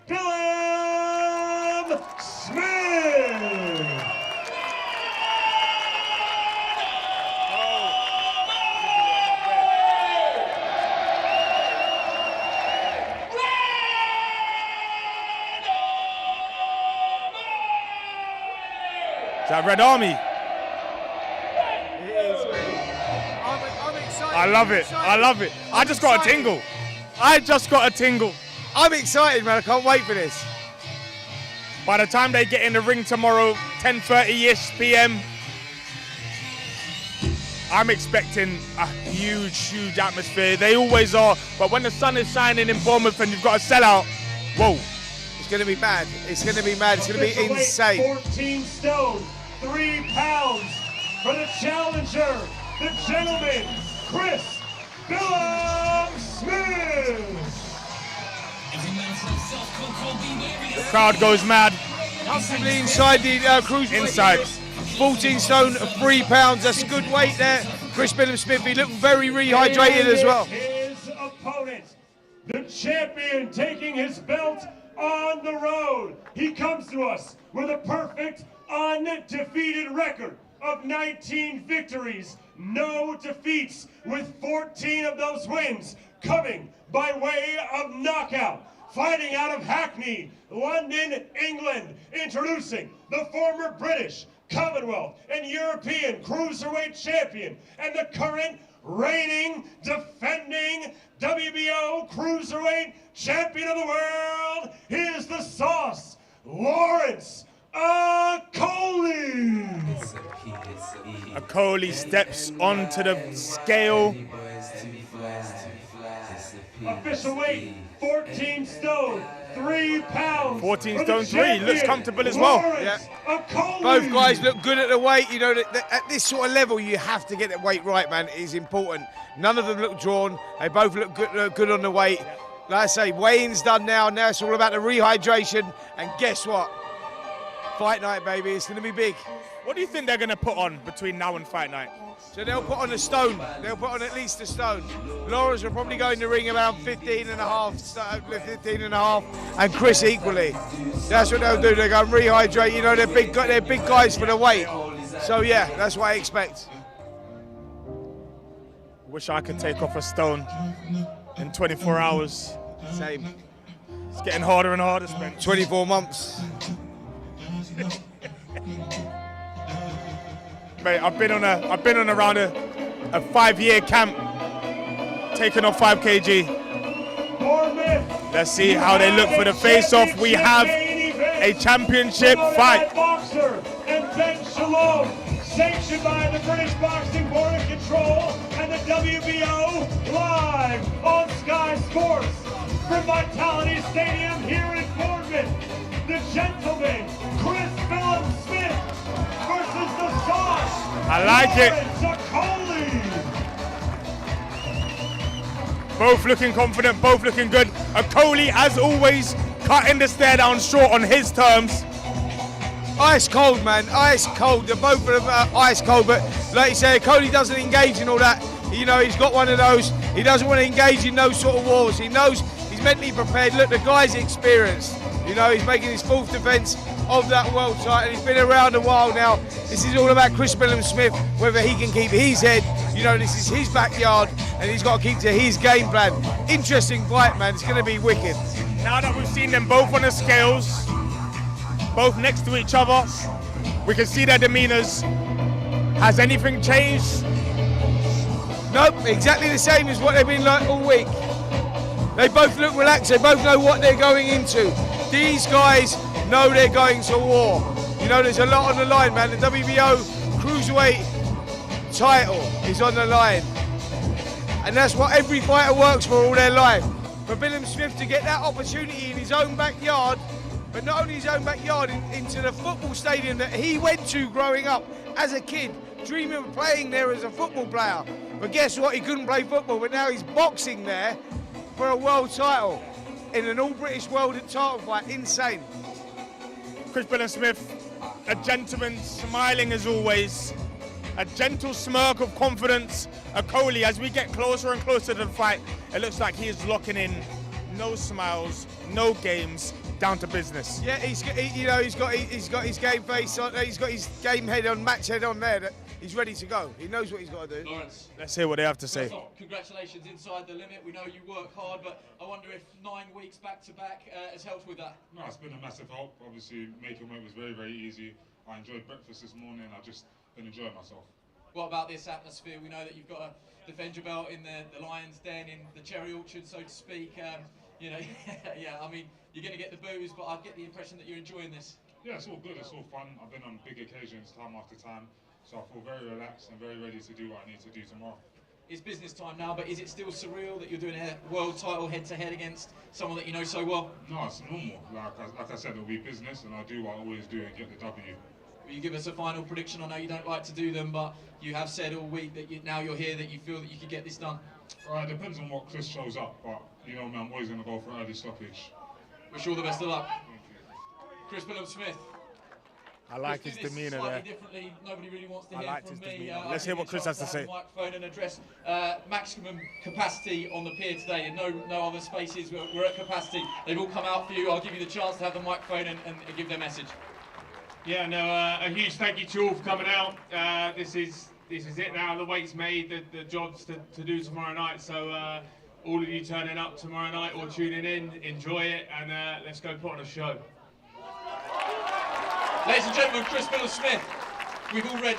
Speaker 4: Billam-Smith.
Speaker 1: Is that Red Army?
Speaker 3: It is. I'm excited.
Speaker 1: I love it. I love it. I just got a tingle. I just got a tingle.
Speaker 3: I'm excited, man. I can't wait for this.
Speaker 1: By the time they get in the ring tomorrow, 10:30-ish p.m., I'm expecting a huge, huge atmosphere. They always are. But when the sun is shining in Bournemouth and you've got a sellout, whoa.
Speaker 3: It's going to be mad. It's going to be mad. It's going to be insane.
Speaker 4: 14 stone, 3 pounds for the challenger, the gentleman, Chris Billam-Smith.
Speaker 1: The crowd goes mad.
Speaker 3: Comfortably inside the cruiserweight.
Speaker 1: Inside.
Speaker 3: 14 stone, 3 pounds. That's a good weight there. Chris Billam-Smith, he looked very rehydrated as well.
Speaker 4: His opponent, the champion, taking his belt on the road. He comes to us with a perfect undefeated record of 19 victories, no defeats, with 14 of those wins coming by way of knockout. Fighting out of Hackney, London, England, introducing the former British, Commonwealth, and European Cruiserweight Champion, and the current reigning, defending WBO Cruiserweight Champion of the World. Here's the sauce, Lawrence Okolie.
Speaker 1: Okolie steps onto the scale.
Speaker 4: Official weight, 14 stone, 3 pounds.
Speaker 1: 14 stone 3, looks comfortable as well.
Speaker 3: Yeah. Both guys look good at the weight. You know, at this sort of level, you have to get the weight right, man. It is important. None of them look drawn. They both look good on the weight. Like I say, weigh-in's done now. Now it's all about the rehydration. And guess what? Fight night, baby. It's going to be big.
Speaker 1: What do you think they're going to put on between now and fight night?
Speaker 3: So they'll put on a stone. They'll put on at least a stone. Lawrence will probably go in the ring around 15 and a half, and Chris equally. That's what they'll do. They're going to rehydrate. You know, they're big guys for the weight. So yeah, that's what I expect.
Speaker 1: Wish I could take off a stone in 24 hours.
Speaker 3: Same.
Speaker 1: It's getting harder and harder, Spence.
Speaker 3: 24 months.
Speaker 1: Mate, I've been on around a 5-year camp, taking off 5 kg. Let's see how they look for the face-off. We have a championship fight.
Speaker 4: Boxer and Ben Shalom, sanctioned by the British Boxing Board of Control and the WBO, live on Sky Sports from Vitality Stadium here in Bournemouth. The gentleman, Chris Billam-Smith versus the sauce.
Speaker 1: I like it. Both looking confident, both looking good. Okolie, as always, cutting the stare down short on his terms.
Speaker 3: Ice cold, man. Ice cold. They're both of them ice cold, but like you say, Okolie doesn't engage in all that. You know, he's got one of those. He doesn't want to engage in those sort of wars. He knows he's mentally prepared. Look, the guy's experienced. You know, he's making his 4th defence of that world title. He's been around a while now. This is all about Chris Billam-Smith, whether he can keep his head. You know, this is his backyard, and he's got to keep to his game plan. Interesting fight, man. It's going to be wicked.
Speaker 1: Now that we've seen them both on the scales, both next to each other, we can see their demeanours. Has anything changed?
Speaker 3: Nope, exactly the same as what they've been like all week. They both look relaxed. They both know what they're going into. These guys know they're going to war. You know, there's a lot on the line, man. The WBO Cruiserweight title is on the line. And that's what every fighter works for all their life. For Billam-Smith to get that opportunity in his own backyard, but not only his own backyard, into the football stadium that he went to growing up as a kid, dreaming of playing there as a football player. But guess what? He couldn't play football, but now he's boxing there for a world title in an all-British world title fight. Insane.
Speaker 1: Chris Billam-Smith, a gentleman, smiling as always. A gentle smirk of confidence. Okolie, as we get closer and closer to the fight, it looks like he is locking in. No smiles, no games, down to business.
Speaker 3: Yeah, he's got his game face on. He's got his game head on, match head on there. That he's ready to go. He knows what he's got to do.
Speaker 7: Lawrence,
Speaker 1: let's hear what they have to say.
Speaker 7: Congratulations, inside the limit. We know you work hard, but I wonder if 9 weeks back to back has helped with that.
Speaker 10: No, it's been a massive help. Obviously, making weight was very, very easy. I enjoyed breakfast this morning. I just been enjoying myself.
Speaker 7: What about this atmosphere? We know that you've got to defend your belt in the Lion's Den, in the cherry orchard, so to speak. You know, yeah, I mean, you're going to get the boos, but I get the impression that you're enjoying this.
Speaker 10: Yeah, it's all good. It's all fun. I've been on big occasions time after time, so I feel very relaxed and very ready to do what I need to do tomorrow.
Speaker 7: It's business time now, but is it still surreal that you're doing a world title head-to-head against someone that you know so well?
Speaker 10: No, it's normal. Like I said, it'll be business, and I'll do what I always do and get the W.
Speaker 7: Will you give us a final prediction? I know you don't like to do them, but you have said all week that now you're here, that you feel that you could get this done.
Speaker 10: It depends on what Chris shows up, but you know, man, I'm always going to go for early stoppage.
Speaker 7: Wish you all the best of luck. Chris Billam-Smith.
Speaker 1: I like his demeanour there.
Speaker 7: Differently. Nobody really wants to
Speaker 1: I
Speaker 7: hear
Speaker 1: liked
Speaker 7: from
Speaker 1: his
Speaker 7: me.
Speaker 1: demeanour. Let's hear what Chris has to say.
Speaker 7: Microphone and address maximum capacity on the pier today, and no other spaces. We're at capacity. They've all come out for you. I'll give you the chance to have the microphone and give their message.
Speaker 20: Yeah, no, a huge thank you to you all for coming out. This is it now. The weight's made. The job's to do tomorrow night. So all of you turning up tomorrow night or tuning in, enjoy it, and let's go put on a show.
Speaker 7: Ladies and gentlemen, Chris Billam-Smith. We've all read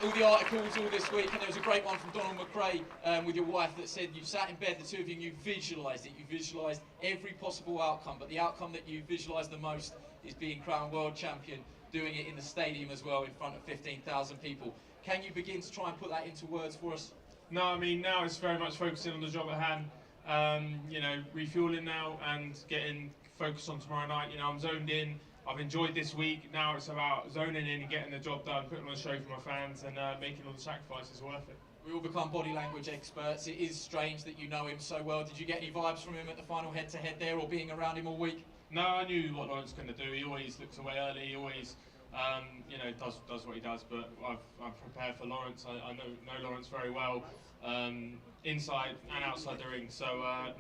Speaker 7: all the articles all this week, and there was a great one from Donald McRae with your wife that said you've sat in bed, the two of you, and you visualised it. You visualised every possible outcome, but the outcome that you visualised the most is being crowned world champion, doing it in the stadium as well in front of 15,000 people. Can you begin to try and put that into words for us?
Speaker 20: No, I mean, now it's very much focusing on the job at hand. You know, refueling now and getting focused on tomorrow night. You know, I'm zoned in. I've enjoyed this week. Now it's about zoning in and getting the job done, putting on a show for my fans, and making all the sacrifices worth it.
Speaker 7: We all become body language experts. It is strange that you know him so well. Did you get any vibes from him at the final head-to-head there, or being around him all week?
Speaker 20: No, I knew what Lawrence was going to do. He always looks away early. He always, you know, does what he does. But I'm prepared for Lawrence. I know Lawrence very well, inside and outside the ring. So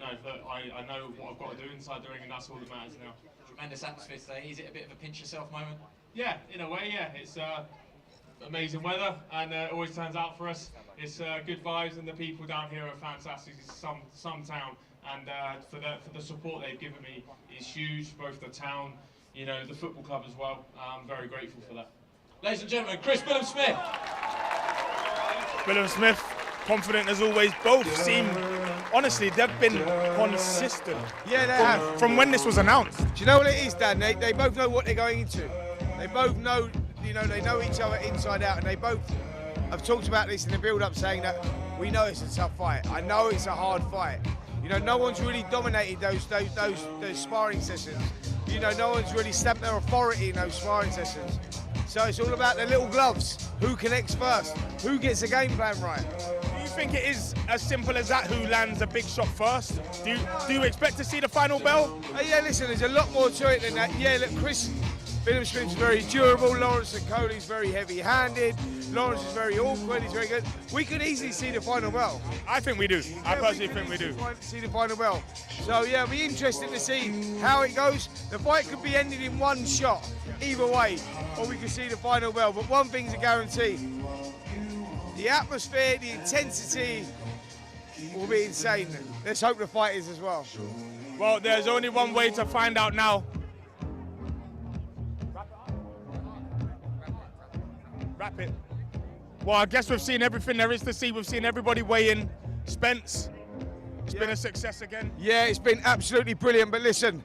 Speaker 20: no, look, I know what I've got to do inside the ring, and that's all that matters now.
Speaker 7: Tremendous atmosphere today. Is it a bit of a pinch yourself moment?
Speaker 20: Yeah, in a way, yeah. It's amazing weather, and it always turns out for us. It's good vibes, and the people down here are fantastic. It's some town, and for the support they've given me is huge. Both the town, you know, the football club as well. I'm very grateful for that.
Speaker 7: Ladies and gentlemen, Chris Billam-Smith.
Speaker 1: Billam-Smith, confident as always. Both seem, honestly, they've been consistent.
Speaker 3: Yeah, they have.
Speaker 1: From when this was announced.
Speaker 3: Do you know what it is, Dan? They both know what they're going into. They both know, you know, they know each other inside out, and they both have talked about this in the build-up, saying that we know it's a tough fight. I know it's a hard fight. You know, no one's really dominated those sparring sessions. You know, no one's really stamped their authority in those sparring sessions. So it's all about the little gloves. Who connects first? Who gets the game plan right?
Speaker 1: Do you think it is as simple as that? Who lands a big shot first? Do you expect to see the final bell?
Speaker 3: Yeah, listen, there's a lot more to it than that. Yeah, look, Chris Billam-Smith's very durable. Lawrence Okolie's very heavy-handed. Lawrence is very awkward. He's very good. We could easily see the final bell.
Speaker 1: I think we do. I personally think we do.
Speaker 3: See the final bell. So yeah, it'll be interesting to see how it goes. The fight could be ended in one shot, either way, or we could see the final bell. But one thing's a guarantee: the atmosphere, the intensity will be insane. Let's hope the fight is as well.
Speaker 1: Well, there's only one way to find out now. Wrap it. Well, I guess we've seen everything there is to see. We've seen everybody weigh in. Spence, it's been a success again.
Speaker 3: Yeah, it's been absolutely brilliant. But listen,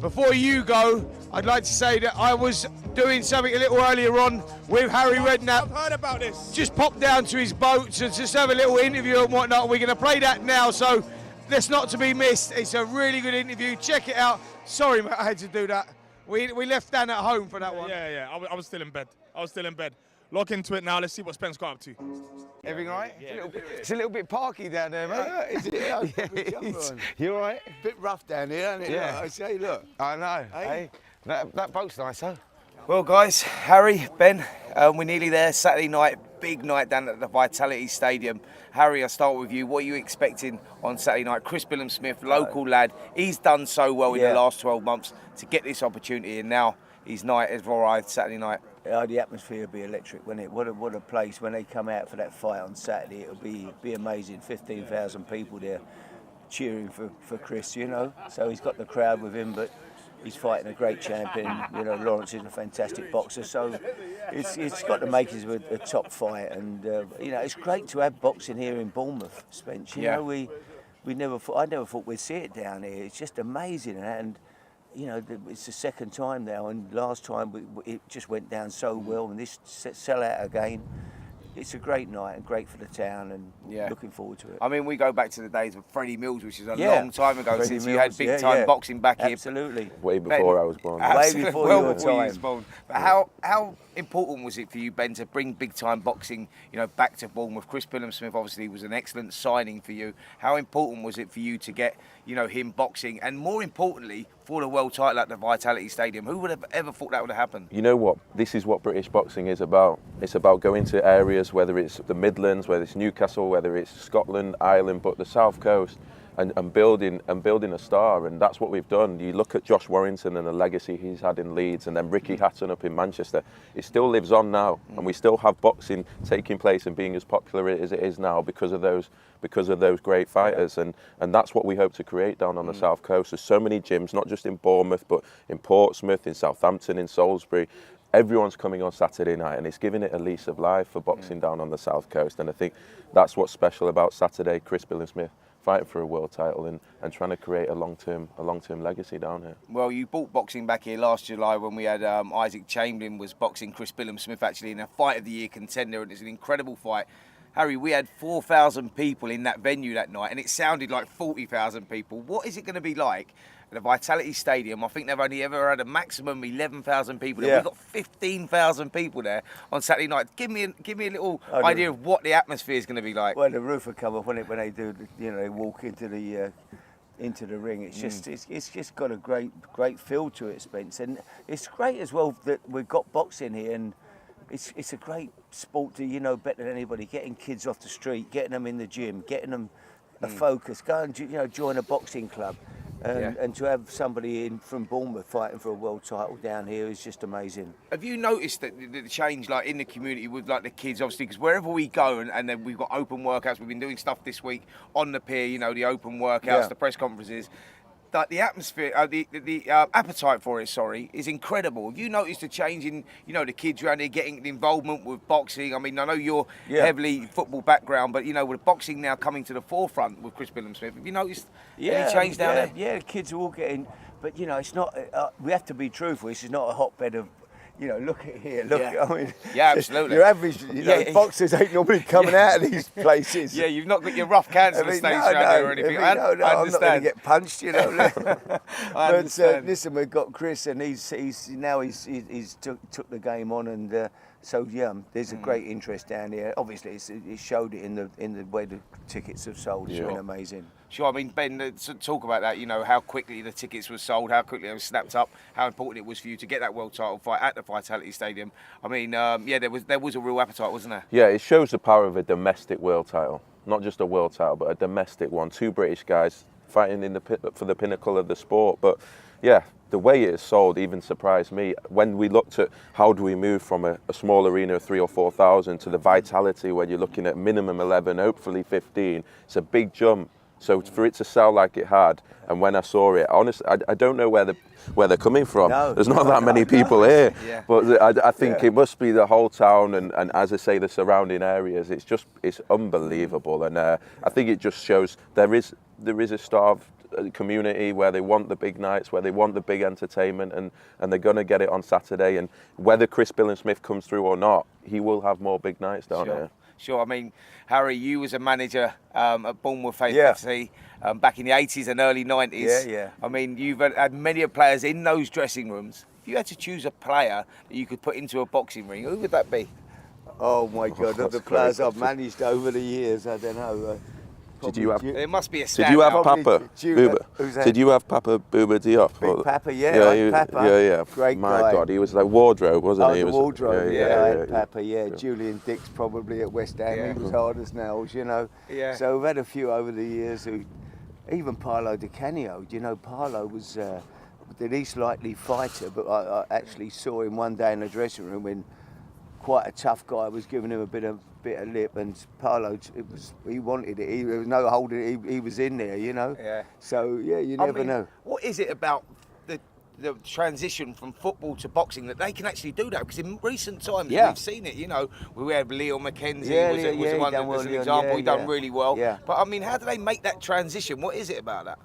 Speaker 3: before you go, I'd like to say that I was doing something a little earlier on with Harry Redknapp.
Speaker 1: I've heard about this.
Speaker 3: Just popped down to his boat to just have a little interview and whatnot. We're going to play that now, so that's not to be missed. It's a really good interview. Check it out. Sorry, mate, I had to do that. We left Dan at home for that one.
Speaker 1: Yeah, I was still in bed. Lock into it now. Let's see what Spence got up to.
Speaker 21: Everything all right? Yeah, it's a little bit parky down there, mate.
Speaker 22: Is it? Yeah,
Speaker 21: you all right?
Speaker 22: Bit rough down here, isn't it?
Speaker 21: Yeah.
Speaker 22: Look, I say, look.
Speaker 21: I know.
Speaker 22: Hey?
Speaker 21: That boat's nice, huh?
Speaker 23: Well, guys, Harry, Ben, we're nearly there. Saturday night, big night down at the Vitality Stadium. Harry, I'll start with you. What are you expecting on Saturday night? Chris Billam-Smith, local lad. He's done so well in the last 12 months to get this opportunity, and now his night has arrived Saturday night.
Speaker 22: Yeah, the atmosphere will be electric, won't it? What a place. When they come out for that fight on Saturday, it'll be amazing. 15,000 people there cheering for Chris, you know. So he's got the crowd with him, but he's fighting a great champion. You know, Lawrence is a fantastic boxer, so it's got the makings of a top fight. And you know, it's great to have boxing here in Bournemouth, Spence. You know, I never thought we'd see it down here. It's just amazing, and you know, it's the second time now, and last time it just went down so well, and this sell out again. It's a great night and great for the town, and looking forward to it.
Speaker 23: I mean, we go back to the days of Freddie Mills, which is a long time ago since you had big time boxing back here.
Speaker 22: Absolutely.
Speaker 17: Way before I was born.
Speaker 22: Way before your time.
Speaker 23: Born. But how important was it for you, Ben, to bring big time boxing, you know, back to Bournemouth? Chris Billam-Smith obviously was an excellent signing for you. How important was it for you to get, you know, him boxing, and more importantly, for the world title at the Vitality Stadium? Who would have ever thought that would have happened?
Speaker 2: You know what? This is what British boxing is about. It's about going to areas, whether it's the Midlands, whether it's Newcastle, whether it's Scotland, Ireland, but the South Coast, and building a star, and that's what we've done. You look at Josh Warrington and the legacy he's had in Leeds, and then Ricky Hatton up in Manchester. It still lives on now, and we still have boxing taking place and being as popular as it is now because of those great fighters, and that's what we hope to create down on the South Coast. There's so many gyms, not just in Bournemouth, but in Portsmouth, in Southampton, in Salisbury. Everyone's coming on Saturday night, and it's giving it a lease of life for boxing down on the South Coast, and I think that's what's special about Saturday. Chris Billam-Smith fighting for a world title and trying to create a long-term legacy down here.
Speaker 23: Well, you brought boxing back here last July when we had Isaac Chamberlain was boxing Chris Billam-Smith actually in a Fight of the Year contender, and it's an incredible fight. Harry, we had 4,000 people in that venue that night, and it sounded like 40,000 people. What is it going to be like at the Vitality Stadium? I think they've only ever had a maximum 11,000 people there.
Speaker 22: Yeah.
Speaker 23: We've got 15,000 people there on Saturday night. Give me a little idea of what the atmosphere is going to be like.
Speaker 22: Well, the roof will come up when they do, you know, they walk into the ring. It's just it's just got a great feel to it, Spence, and it's great as well that we've got boxing here, and it's a great sport to, you know, better than anybody, getting kids off the street, getting them in the gym, getting them a focus, go and, you know, join a boxing club. And to have somebody in from Bournemouth fighting for a world title down here is just amazing.
Speaker 23: Have you noticed that the change, like in the community with like the kids, obviously, because wherever we go, and then we've got open workouts, we've been doing stuff this week on the pier, you know, the open workouts, the press conferences. That the atmosphere, the appetite for it, is incredible. Have you noticed a change in, you know, the kids around here getting the involvement with boxing? I mean, I know you're heavily football background, but you know, with boxing now coming to the forefront with Chris Billam-Smith, have you noticed any change down there?
Speaker 22: Yeah, the kids are all getting, but you know, it's not. We have to be truthful. This is not a hotbed of. You know, look at here. Look, I mean,
Speaker 23: absolutely.
Speaker 22: Your average, you know, boxers ain't normally coming out of these places.
Speaker 23: Yeah, you've not got your rough cancer stakes around here or anything. I understand.
Speaker 22: I'm not going to get punched, you know.
Speaker 23: I understand.
Speaker 22: Listen, we've got Chris, and he's took the game on, and so there's a great interest down here. Obviously, it showed it in the way the tickets have sold. It's been amazing.
Speaker 23: Sure, I mean, Ben, to talk about that, you know, how quickly the tickets were sold, how quickly they were snapped up, how important it was for you to get that world title fight at the Vitality Stadium. I mean, there was a real appetite, wasn't there?
Speaker 2: Yeah, it shows the power of a domestic world title. Not just a world title, but a domestic one. Two British guys fighting for the pinnacle of the sport. But yeah, the way it is sold even surprised me. When we looked at how do we move from a small arena of 3,000 or 4,000 to the Vitality, where you're looking at minimum 11, hopefully 15, it's a big jump. So for it to sell like it had, and when I saw it, honestly, I don't know where they're coming from.
Speaker 22: No,
Speaker 2: There's not that many people here, but I think it must be the whole town, and as I say, the surrounding areas. It's unbelievable, and I think it just shows there is a starved community where they want the big nights, where they want the big entertainment, and they're going to get it on Saturday. And whether Chris Billam-Smith comes through or not, he will have more big nights down here.
Speaker 23: Sure. I mean, Harry, you was a manager at Bournemouth FC back in the 80s and early 90s.
Speaker 22: Yeah.
Speaker 23: I mean, you've had many players in those dressing rooms. If you had to choose a player that you could put into a boxing ring, who would that be?
Speaker 22: Oh my God, of the players I've managed over the years, I don't know.
Speaker 2: Did you have?
Speaker 23: There must be a standout.
Speaker 2: Did you have Papa Bouba? Did you have Papa Bouba Diop?
Speaker 22: Big Papa, Papa.
Speaker 2: Yeah.
Speaker 22: Great
Speaker 2: My
Speaker 22: guy.
Speaker 2: God, he was like wardrobe, wasn't he?
Speaker 22: The wardrobe. I had
Speaker 2: yeah.
Speaker 22: Papa. Julian Dix probably at West Ham. He was hard as nails, you know.
Speaker 23: Yeah.
Speaker 22: So we've had a few over the years who, even Paolo Di Canio. You know, Paolo was the least likely fighter, but I actually saw him one day in the dressing room when quite a tough guy was giving him a bit of lip, and Paolo, he wanted it. There was no holding it. He was in there, you know.
Speaker 23: Yeah.
Speaker 22: So you never know.
Speaker 23: What is it about the the transition from football to boxing, that they can actually do that, because in recent times we've seen it. You know, we had Leo McKenzie was the one that was an example. He done really well.
Speaker 22: Yeah.
Speaker 23: But I mean, how do they make that transition? What is it about that?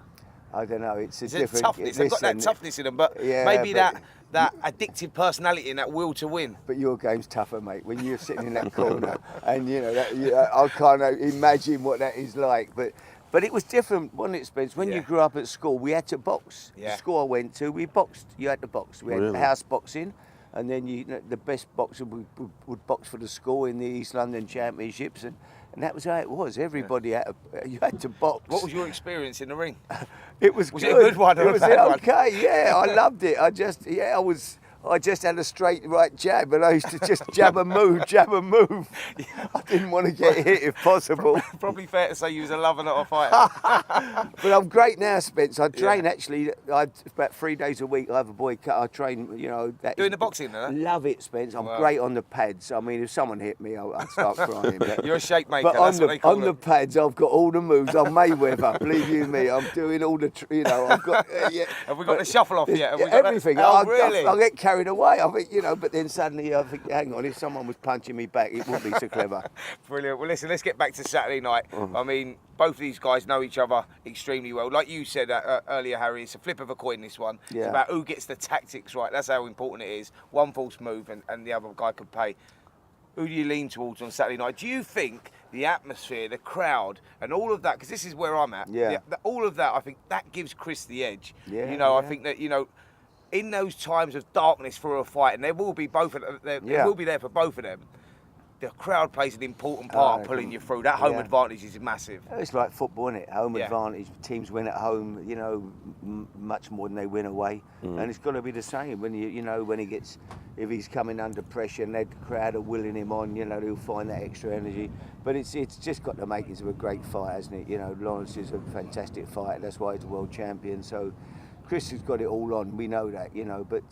Speaker 22: I don't know. It's a
Speaker 23: Is
Speaker 22: different
Speaker 23: it toughness? They've got that toughness in them, but maybe that addictive personality and that will to win.
Speaker 22: But your game's tougher, mate. When you're sitting in that corner, and you know, I can't imagine what that is like. But it was different, wasn't it, Spence? When you grew up at school, we had to box.
Speaker 23: Yeah.
Speaker 22: The school I went to, we boxed. You had to box. We had
Speaker 2: Really?
Speaker 22: house boxing, and then the best boxer would box for the school in the East London Championships, and that was how it was. Everybody you had to box.
Speaker 23: What was your experience in the ring?
Speaker 22: It was
Speaker 23: it a good one or
Speaker 22: It was
Speaker 23: a bad one?
Speaker 22: okay. Yeah, I loved it. I just had a straight right jab, and I used to just jab and move. I didn't want to get hit if possible.
Speaker 23: Probably fair to say you was a lover, not a fighter.
Speaker 22: But I'm great now, Spence. I train actually. About 3 days a week. I have a boy cut. I train. You know,
Speaker 23: doing the boxing, huh?
Speaker 22: Love it, Spence. I'm great on the pads. I mean, if someone hit me, I'd start crying. But,
Speaker 23: you're a shape maker.
Speaker 22: But
Speaker 23: That's what they call
Speaker 22: on the pads, I've got all the moves. I'm Mayweather. Believe you me, I'm doing all the. I've got.
Speaker 23: Have we got the shuffle off yet? Have we got
Speaker 22: everything.
Speaker 23: Oh, really?
Speaker 22: I get carried away. I think, but then suddenly I think, hang on, if someone was punching me back, it wouldn't be so clever.
Speaker 23: Brilliant. Well, listen, let's get back to Saturday night. I mean, both of these guys know each other extremely well. Like you said earlier, Harry, it's a flip of a coin, this one.
Speaker 22: Yeah.
Speaker 23: It's about who gets the tactics right. That's how important it is. One false move and the other guy could pay. Who do you lean towards on Saturday night? Do you think the atmosphere, the crowd, and all of that, because this is where I'm at, all of that, I think that gives Chris the edge.
Speaker 22: Yeah,
Speaker 23: I think that, in those times of darkness for a fight, and there will be will be there for both of them, the crowd plays an important part of pulling you through. That home advantage is massive.
Speaker 22: It's like football, isn't it? Home advantage. Teams win at home, much more than they win away. And it's got to be the same when if he's coming under pressure and the crowd are willing him on, he'll find that extra energy. But it's just got the makings of a great fight, hasn't it? Lawrence is a fantastic fighter. That's why he's a world champion. So Chris has got it all on. We know that, but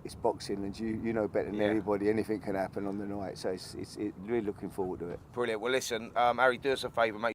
Speaker 22: it's boxing, and you know better than anybody. Anything can happen on the night. So it's really looking forward to it.
Speaker 23: Brilliant. Well, listen, Harry, do us a favour, mate.